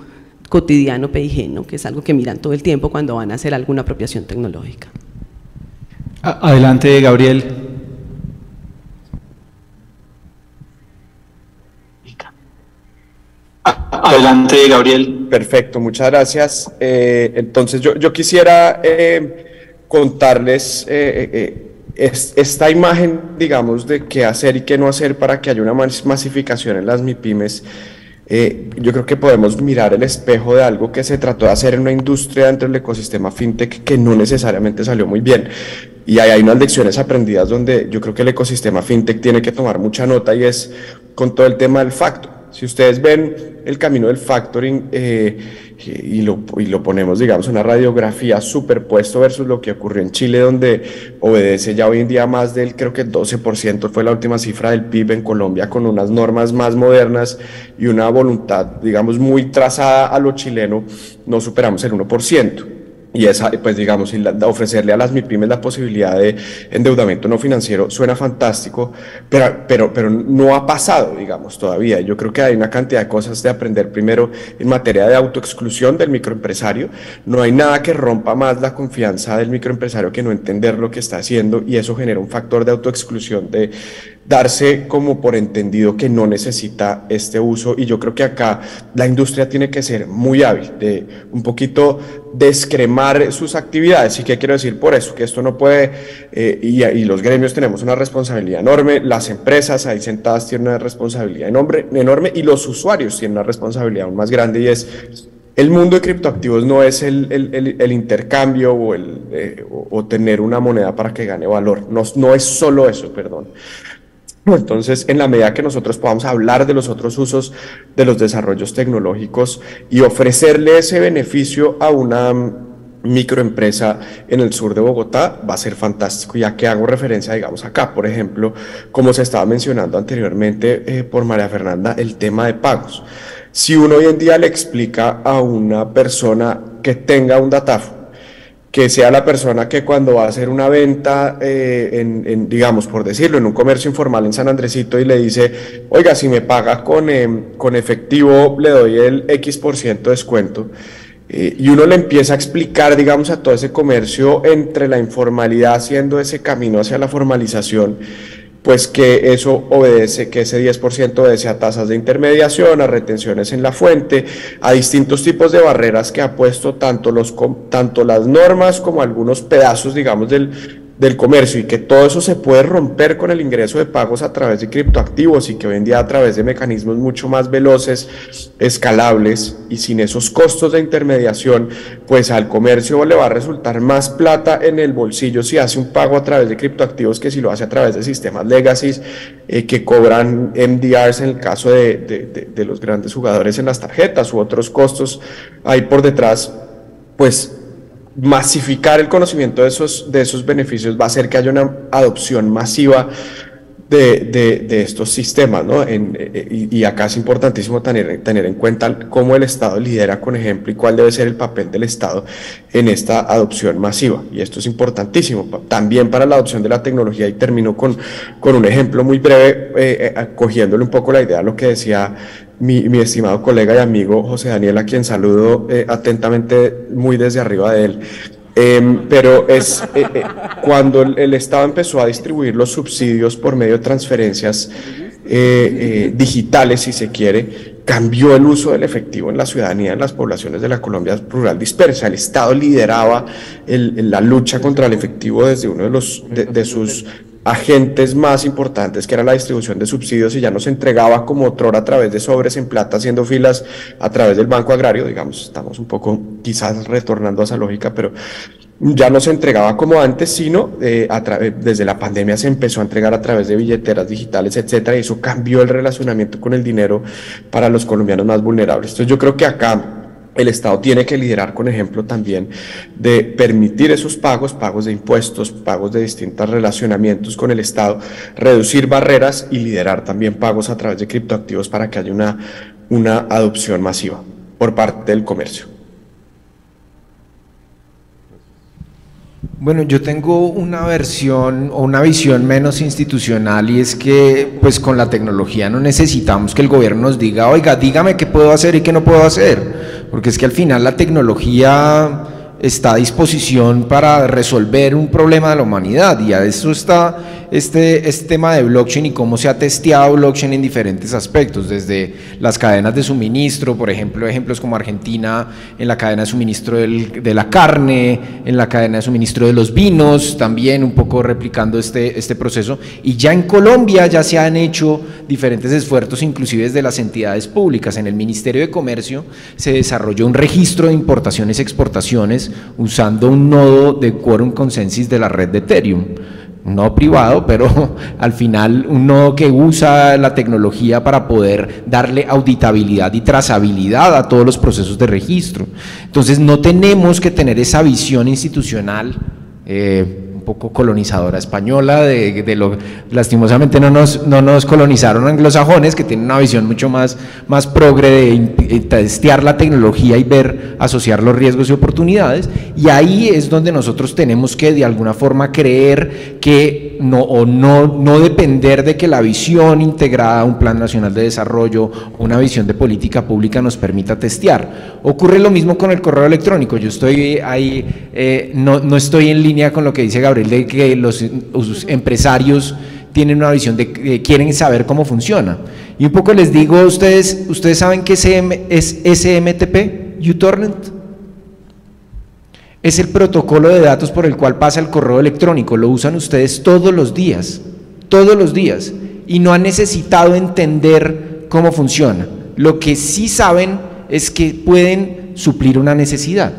cotidiano PIG, ¿no? Que es algo que miran todo el tiempo cuando van a hacer alguna apropiación tecnológica. Adelante, Gabriel. Adelante, Gabriel. Perfecto, muchas gracias. Entonces yo quisiera contarles esta imagen, digamos, de qué hacer y qué no hacer para que haya una masificación en las MIPYMES. Yo creo que podemos mirar el espejo de algo que se trató de hacer en una industria dentro del ecosistema fintech que no necesariamente salió muy bien. Y ahí hay unas lecciones aprendidas donde yo creo que el ecosistema fintech tiene que tomar mucha nota, y es con todo el tema del factor. Si ustedes ven el camino del factoring y lo ponemos, digamos, una radiografía superpuesto versus lo que ocurrió en Chile, donde obedece ya hoy en día más del, creo que el 12% fue la última cifra del PIB, en Colombia con unas normas más modernas y una voluntad, digamos, muy trazada a lo chileno, no superamos el 1%. Y esa, pues digamos, ofrecerle a las MIPYMES la posibilidad de endeudamiento no financiero suena fantástico, pero no ha pasado, digamos, todavía. Yo creo que hay una cantidad de cosas de aprender. Primero, en materia de autoexclusión del microempresario, no hay nada que rompa más la confianza del microempresario que no entender lo que está haciendo, y eso genera un factor de autoexclusión, de darse como por entendido que no necesita este uso. Y yo creo que acá la industria tiene que ser muy hábil, de un poquito descremar sus actividades. ¿Y qué quiero decir por eso? Que esto no puede, y los gremios tenemos una responsabilidad enorme, las empresas ahí sentadas tienen una responsabilidad enorme, y los usuarios tienen una responsabilidad aún más grande, y es: el mundo de criptoactivos no es el intercambio o tener una moneda para que gane valor, no es solo eso, perdón. Entonces, en la medida que nosotros podamos hablar de los otros usos de los desarrollos tecnológicos y ofrecerle ese beneficio a una microempresa en el sur de Bogotá, va a ser fantástico. Ya que hago referencia, digamos, acá, por ejemplo, como se estaba mencionando anteriormente por María Fernanda, el tema de pagos. Si uno hoy en día le explica a una persona que tenga un datáfono, que sea la persona que cuando va a hacer una venta, digamos, por decirlo, en un comercio informal en San Andresito, y le dice: oiga, si me paga con efectivo, le doy el X% de descuento, y uno le empieza a explicar, digamos, a todo ese comercio entre la informalidad haciendo ese camino hacia la formalización, pues que eso obedece, que ese 10% obedece a tasas de intermediación, a retenciones en la fuente, a distintos tipos de barreras que ha puesto tanto las normas como algunos pedazos, digamos, del comercio, y que todo eso se puede romper con el ingreso de pagos a través de criptoactivos, y que hoy en día a través de mecanismos mucho más veloces, escalables y sin esos costos de intermediación, pues al comercio le va a resultar más plata en el bolsillo si hace un pago a través de criptoactivos que si lo hace a través de sistemas legacy que cobran MDRs en el caso de los grandes jugadores en las tarjetas u otros costos ahí por detrás. Pues masificar el conocimiento de esos beneficios va a hacer que haya una adopción masiva de estos sistemas, ¿no? Y acá es importantísimo tener en cuenta cómo el Estado lidera con ejemplo y cuál debe ser el papel del Estado en esta adopción masiva. Y esto es importantísimo también para la adopción de la tecnología. Y termino con un ejemplo muy breve, cogiéndole un poco la idea a lo que decía mi estimado colega y amigo José Daniel, a quien saludo atentamente muy desde arriba de él. Pero es cuando el Estado empezó a distribuir los subsidios por medio de transferencias digitales, si se quiere, cambió el uso del efectivo en la ciudadanía, en las poblaciones de la Colombia rural dispersa. El Estado lideraba la lucha contra el efectivo desde uno de sus agentes más importantes, que era la distribución de subsidios, y ya no se entregaba como otrora a través de sobres en plata haciendo filas a través del Banco Agrario, digamos, estamos un poco quizás retornando a esa lógica, pero ya no se entregaba como antes, sino desde la pandemia se empezó a entregar a través de billeteras digitales, etcétera, y eso cambió el relacionamiento con el dinero para los colombianos más vulnerables. Entonces yo creo que acá el Estado tiene que liderar con ejemplo también de permitir esos pagos de impuestos, pagos de distintos relacionamientos con el Estado, reducir barreras y liderar también pagos a través de criptoactivos para que haya una adopción masiva por parte del comercio. Bueno, yo tengo una versión o una visión menos institucional, y es que pues con la tecnología no necesitamos que el gobierno nos diga, oiga, dígame qué puedo hacer y qué no puedo hacer, porque es que al final la tecnología está a disposición para resolver un problema de la humanidad, y a eso está este tema de blockchain y cómo se ha testeado blockchain en diferentes aspectos, desde las cadenas de suministro, por ejemplo, ejemplos como Argentina en la cadena de suministro de la carne, en la cadena de suministro de los vinos, también un poco replicando este proceso, y ya en Colombia ya se han hecho diferentes esfuerzos, inclusive desde las entidades públicas. En el Ministerio de Comercio se desarrolló un registro de importaciones y exportaciones usando un nodo de Quorum Consensus de la red de Ethereum, no privado, pero al final un nodo que usa la tecnología para poder darle auditabilidad y trazabilidad a todos los procesos de registro. Entonces no tenemos que tener esa visión institucional un poco colonizadora española, lastimosamente no nos colonizaron anglosajones, que tienen una visión mucho más progre de testear la tecnología y asociar los riesgos y oportunidades, y ahí es donde nosotros tenemos que de alguna forma creer que no depender de que la visión integrada, un plan nacional de desarrollo, una visión de política pública nos permita testear. Ocurre lo mismo con el correo electrónico. Yo estoy ahí, no estoy en línea con lo que dice Gabriel, de que los empresarios tienen una visión de quieren saber cómo funciona. Y un poco les digo a ustedes saben qué es SMTP, uTorrent. Es el protocolo de datos por el cual pasa el correo electrónico, lo usan ustedes todos los días, y no han necesitado entender cómo funciona. Lo que sí saben es que pueden suplir una necesidad.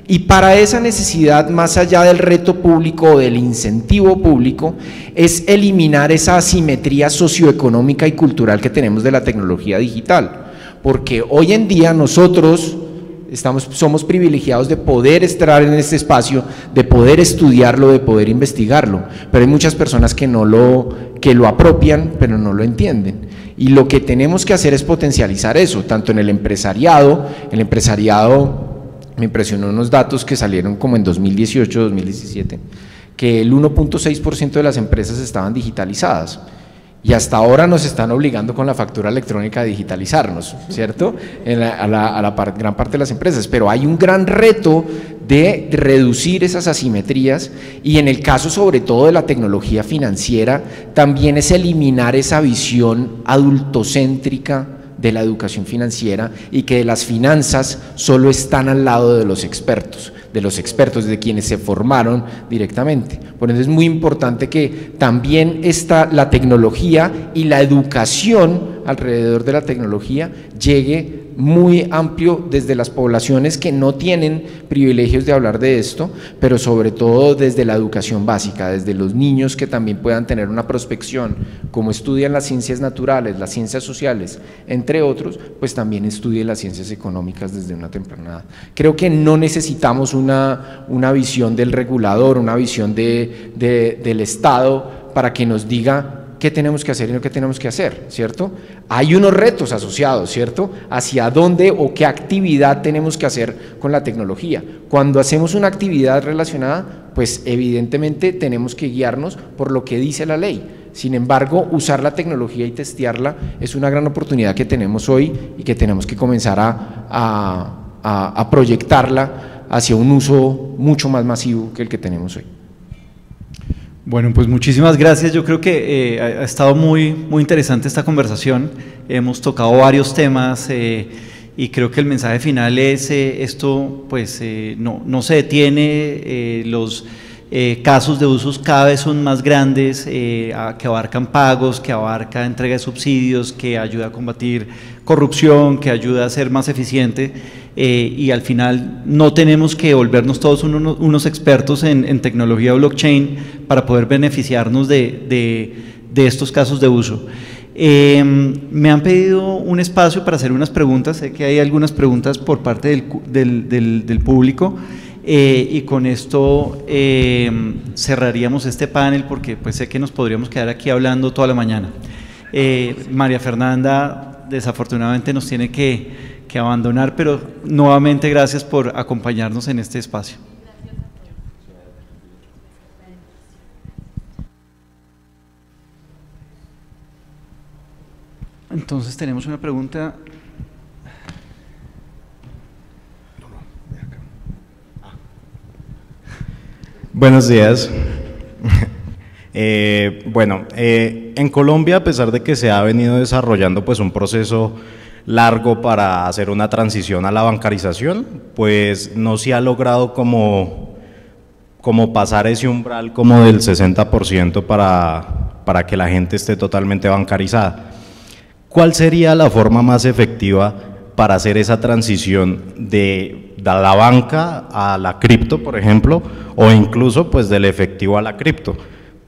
Y para esa necesidad, más allá del reto público o del incentivo público, es eliminar esa asimetría socioeconómica y cultural que tenemos de la tecnología digital, porque hoy en día nosotros somos privilegiados de poder estar en este espacio, de poder estudiarlo, de poder investigarlo, pero hay muchas personas que lo apropian, pero no lo entienden. Y lo que tenemos que hacer es potencializar eso, tanto en el empresariado. Me impresionó unos datos que salieron como en 2018, 2017, que el 1.6% de las empresas estaban digitalizadas, y hasta ahora nos están obligando con la factura electrónica a digitalizarnos, ¿cierto? A la gran parte de las empresas, pero hay un gran reto de reducir esas asimetrías, y en el caso sobre todo de la tecnología financiera, también es eliminar esa visión adultocéntrica de la educación financiera, y que de las finanzas solo están al lado de los expertos, de quienes se formaron directamente. Por eso es muy importante que también la tecnología y la educación alrededor de la tecnología llegue muy amplio desde las poblaciones que no tienen privilegios de hablar de esto, pero sobre todo desde la educación básica, desde los niños, que también puedan tener una prospección, como estudian las ciencias naturales, las ciencias sociales, entre otros, pues también estudien las ciencias económicas desde una temprana edad. Creo que no necesitamos una visión del regulador, una visión del Estado para que nos diga qué tenemos que hacer y no qué tenemos que hacer, ¿cierto? Hay unos retos asociados, ¿cierto? Hacia dónde o qué actividad tenemos que hacer con la tecnología. Cuando hacemos una actividad relacionada, pues evidentemente tenemos que guiarnos por lo que dice la ley. Sin embargo, usar la tecnología y testearla es una gran oportunidad que tenemos hoy, y que tenemos que comenzar a proyectarla hacia un uso mucho más masivo que el que tenemos hoy. Bueno, pues muchísimas gracias. Yo creo que ha estado muy interesante esta conversación. Hemos tocado varios temas y creo que el mensaje final es esto, pues no se detiene, los casos de usos cada vez son más grandes, que abarcan pagos, que abarca entrega de subsidios, que ayuda a combatir corrupción, que ayuda a ser más eficiente, y al final no tenemos que volvernos todos unos expertos en tecnología blockchain para poder beneficiarnos de estos casos de uso. Me han pedido un espacio para hacer unas preguntas, sé que hay algunas preguntas por parte del público, y con esto cerraríamos este panel porque pues sé que nos podríamos quedar aquí hablando toda la mañana. María Fernanda desafortunadamente nos tiene que abandonar, pero nuevamente gracias por acompañarnos en este espacio. Entonces tenemos una pregunta. Buenos días. En Colombia, a pesar de que se ha venido desarrollando pues un proceso largo para hacer una transición a la bancarización, pues no se ha logrado como pasar ese umbral como del 60% para que la gente esté totalmente bancarizada. ¿Cuál sería la forma más efectiva para hacer esa transición de la banca a la cripto, por ejemplo, o incluso pues del efectivo a la cripto?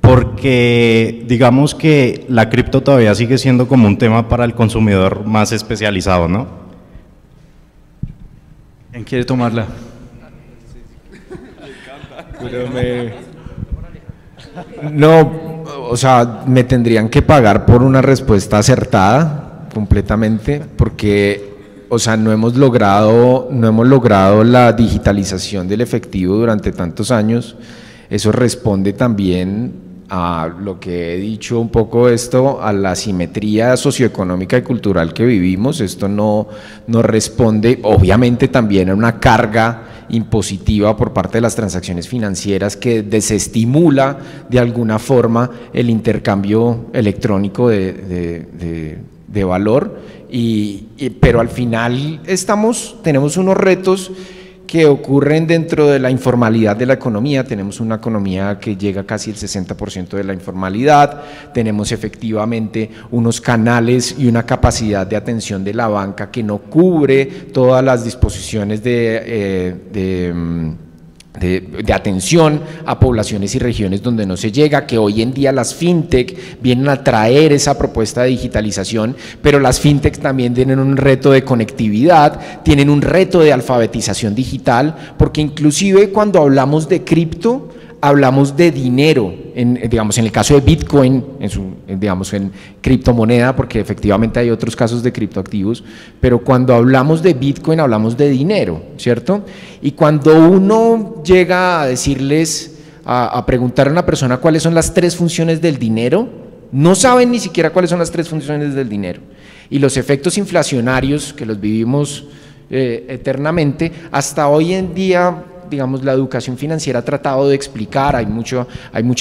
Porque digamos que la cripto todavía sigue siendo como un tema para el consumidor más especializado, ¿no? ¿Quién quiere tomarla? No, o sea, me tendrían que pagar por una respuesta acertada completamente, porque, o sea, no hemos logrado la digitalización del efectivo durante tantos años. Eso responde también a lo que he dicho un poco, a la asimetría socioeconómica y cultural que vivimos. Esto no responde, obviamente, también a una carga impositiva por parte de las transacciones financieras que desestimula de alguna forma el intercambio electrónico de valor, pero al final tenemos unos retos que ocurren dentro de la informalidad de la economía. Tenemos una economía que llega casi al 60% de la informalidad, tenemos efectivamente unos canales y una capacidad de atención de la banca que no cubre todas las disposiciones de atención a poblaciones y regiones donde no se llega, que hoy en día las fintech vienen a traer esa propuesta de digitalización, pero las fintech también tienen un reto de conectividad, tienen un reto de alfabetización digital, porque inclusive cuando hablamos de cripto, hablamos de dinero, digamos, en el caso de Bitcoin, en criptomoneda, porque efectivamente hay otros casos de criptoactivos, pero cuando hablamos de Bitcoin hablamos de dinero, ¿cierto? Y cuando uno llega a decirles, a preguntar a una persona cuáles son las 3 funciones del dinero, no saben ni siquiera cuáles son las 3 funciones del dinero. Y los efectos inflacionarios que los vivimos eternamente, hasta hoy en día, digamos, la educación financiera ha tratado de explicar, hay mucha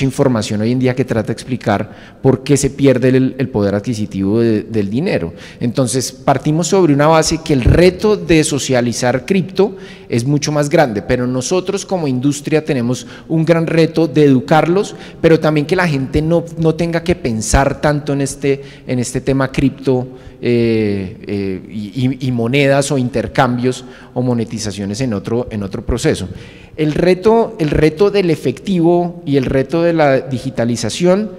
información hoy en día que trata de explicar por qué se pierde el poder adquisitivo del dinero. Entonces partimos sobre una base que el reto de socializar cripto es mucho más grande, pero nosotros como industria tenemos un gran reto de educarlos, pero también que la gente no tenga que pensar tanto en este tema cripto y monedas o intercambios o monetizaciones en otro proceso. El reto del efectivo y el reto de la digitalización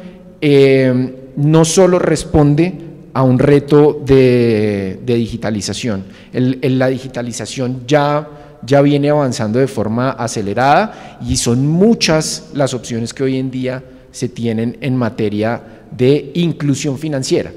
no solo responde a un reto de digitalización. La digitalización ya viene avanzando de forma acelerada y son muchas las opciones que hoy en día se tienen en materia de inclusión financiera.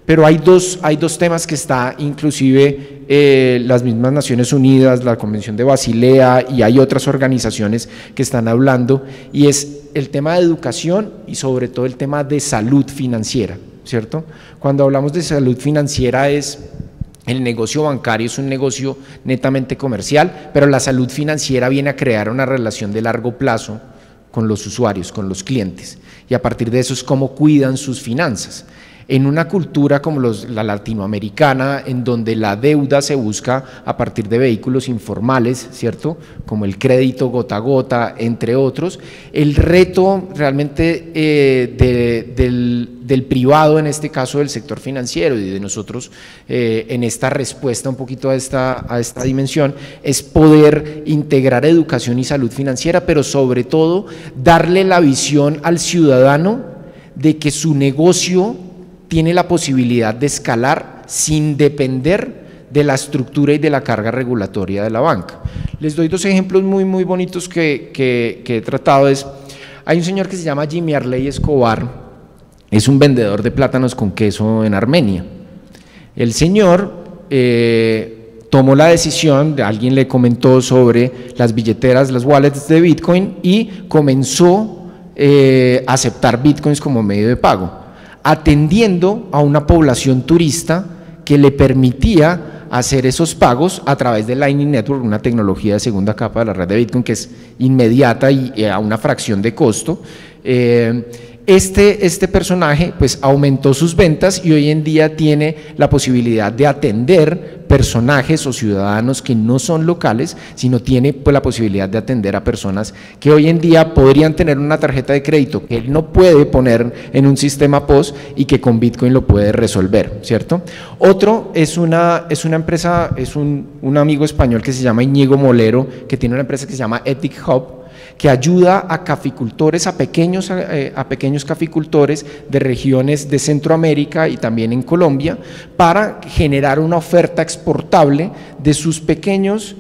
Pero hay dos temas que está inclusive las mismas Naciones Unidas, la Convención de Basilea y hay otras organizaciones que están hablando, y es el tema de educación y sobre todo el tema de salud financiera, ¿cierto? Cuando hablamos de salud financiera el negocio bancario es un negocio netamente comercial, pero la salud financiera viene a crear una relación de largo plazo con los usuarios, con los clientes, y a partir de eso es cómo cuidan sus finanzas. En una cultura como la latinoamericana, en donde la deuda se busca a partir de vehículos informales, ¿cierto? Como el crédito gota a gota, entre otros, el reto realmente del privado, en este caso del sector financiero y de nosotros en esta respuesta un poquito a esta dimensión, es poder integrar educación y salud financiera, pero sobre todo darle la visión al ciudadano de que su negocio tiene la posibilidad de escalar sin depender de la estructura y de la carga regulatoria de la banca. Les doy dos ejemplos muy bonitos que he tratado. Hay un señor que se llama Jimmy Arley Escobar, es un vendedor de plátanos con queso en Armenia. El señor tomó la decisión, alguien le comentó sobre las billeteras, las wallets de Bitcoin, y comenzó a aceptar Bitcoins como medio de pago, atendiendo a una población turista que le permitía hacer esos pagos a través de Lightning Network, una tecnología de segunda capa de la red de Bitcoin que es inmediata y a una fracción de costo. Este personaje pues aumentó sus ventas y hoy en día tiene la posibilidad de atender personajes o ciudadanos que no son locales, sino tiene pues la posibilidad de atender a personas que hoy en día podrían tener una tarjeta de crédito que él no puede poner en un sistema POS y que con Bitcoin lo puede resolver, ¿cierto? Otro es una empresa, es un amigo español que se llama Íñigo Molero, que tiene una empresa que se llama Ethic Hub, que ayuda a caficultores, a pequeños caficultores de regiones de Centroamérica y también en Colombia, para generar una oferta exportable de sus pequeños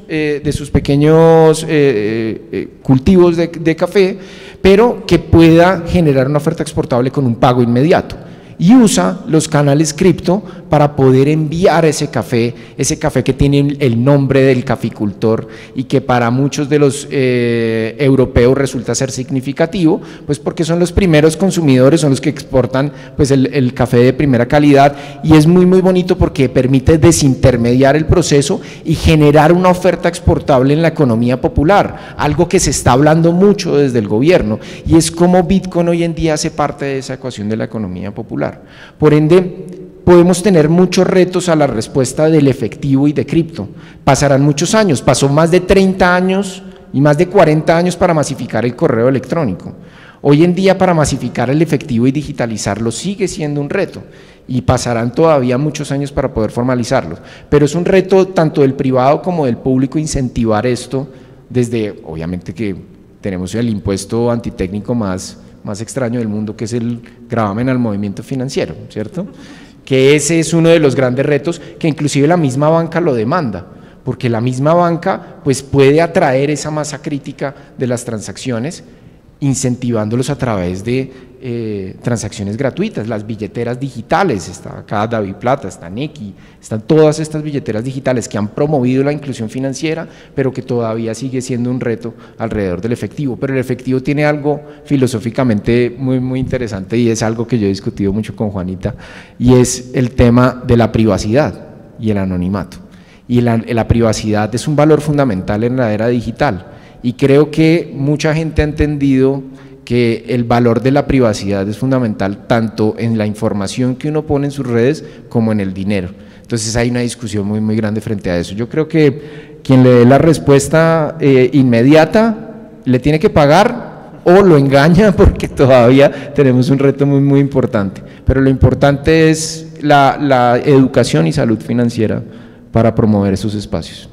cultivos de café, pero que pueda generar una oferta exportable con un pago inmediato. Y usa los canales cripto para poder enviar ese café que tiene el nombre del caficultor y que para muchos de los europeos resulta ser significativo, pues porque son los primeros consumidores, son los que exportan pues el café de primera calidad, y es muy bonito porque permite desintermediar el proceso y generar una oferta exportable en la economía popular, algo que se está hablando mucho desde el gobierno, y es como Bitcoin hoy en día hace parte de esa ecuación de la economía popular. Por ende, podemos tener muchos retos a la respuesta del efectivo y de cripto. Pasarán muchos años, pasó más de 30 años y más de 40 años para masificar el correo electrónico. Hoy en día, para masificar el efectivo y digitalizarlo sigue siendo un reto, y pasarán todavía muchos años para poder formalizarlo, pero es un reto tanto del privado como del público incentivar esto, desde, obviamente que tenemos el impuesto antitécnico más extraño del mundo, que es el gravamen al movimiento financiero, ¿cierto? Que ese es uno de los grandes retos que inclusive la misma banca lo demanda, porque la misma banca pues puede atraer esa masa crítica de las transacciones, incentivándolos a través de transacciones gratuitas, las billeteras digitales, está acá DaviPlata, está Nequi, están todas estas billeteras digitales que han promovido la inclusión financiera, pero que todavía sigue siendo un reto alrededor del efectivo. Pero el efectivo tiene algo filosóficamente muy interesante, y es algo que yo he discutido mucho con Juanita, y es el tema de la privacidad y el anonimato. Y la privacidad es un valor fundamental en la era digital, y creo que mucha gente ha entendido que el valor de la privacidad es fundamental tanto en la información que uno pone en sus redes como en el dinero. Entonces hay una discusión muy grande frente a eso. Yo creo que quien le dé la respuesta inmediata le tiene que pagar o lo engaña, porque todavía tenemos un reto muy importante. Pero lo importante es la educación y salud financiera para promover esos espacios.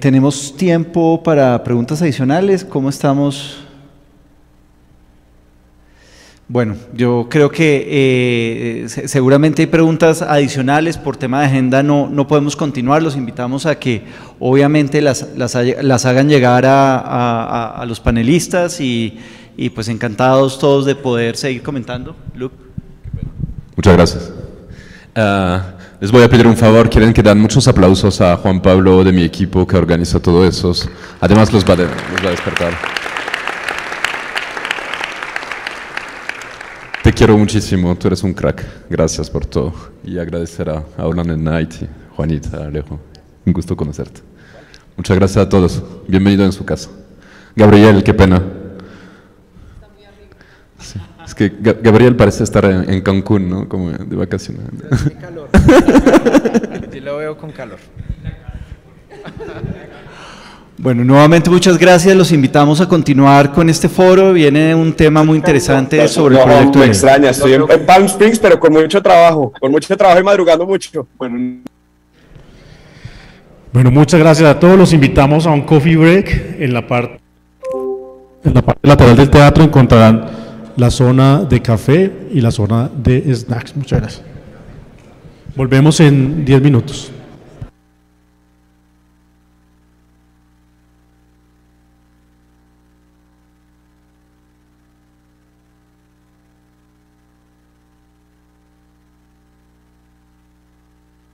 ¿Tenemos tiempo para preguntas adicionales? ¿Cómo estamos? Bueno, yo creo que seguramente hay preguntas adicionales. Por tema de agenda no podemos continuar. Los invitamos a que obviamente las hagan llegar a los panelistas, y pues encantados todos de poder seguir comentando. Luke. Muchas gracias. Les voy a pedir un favor, quieren que dan muchos aplausos a Juan Pablo de mi equipo que organiza todo eso. Además los va a despertar. Te quiero muchísimo, tú eres un crack. Gracias por todo. Y agradecer a Holland Knight, Juanita, Alejo. Un gusto conocerte. Muchas gracias a todos. Bienvenido en su casa. Gabriel, qué pena. Es que Gabriel parece estar en Cancún, ¿no? Como de vacaciones. Qué calor. Yo lo veo con calor. Bueno, nuevamente muchas gracias, los invitamos a continuar con este foro, viene un tema muy interesante sobre el proyecto. Me extraña, estoy en Palm Springs, pero con mucho trabajo y madrugando mucho. Bueno, muchas gracias a todos, los invitamos a un coffee break. En la parte lateral del teatro encontrarán la zona de café y la zona de snacks. Muchas gracias. Volvemos en 10 minutos.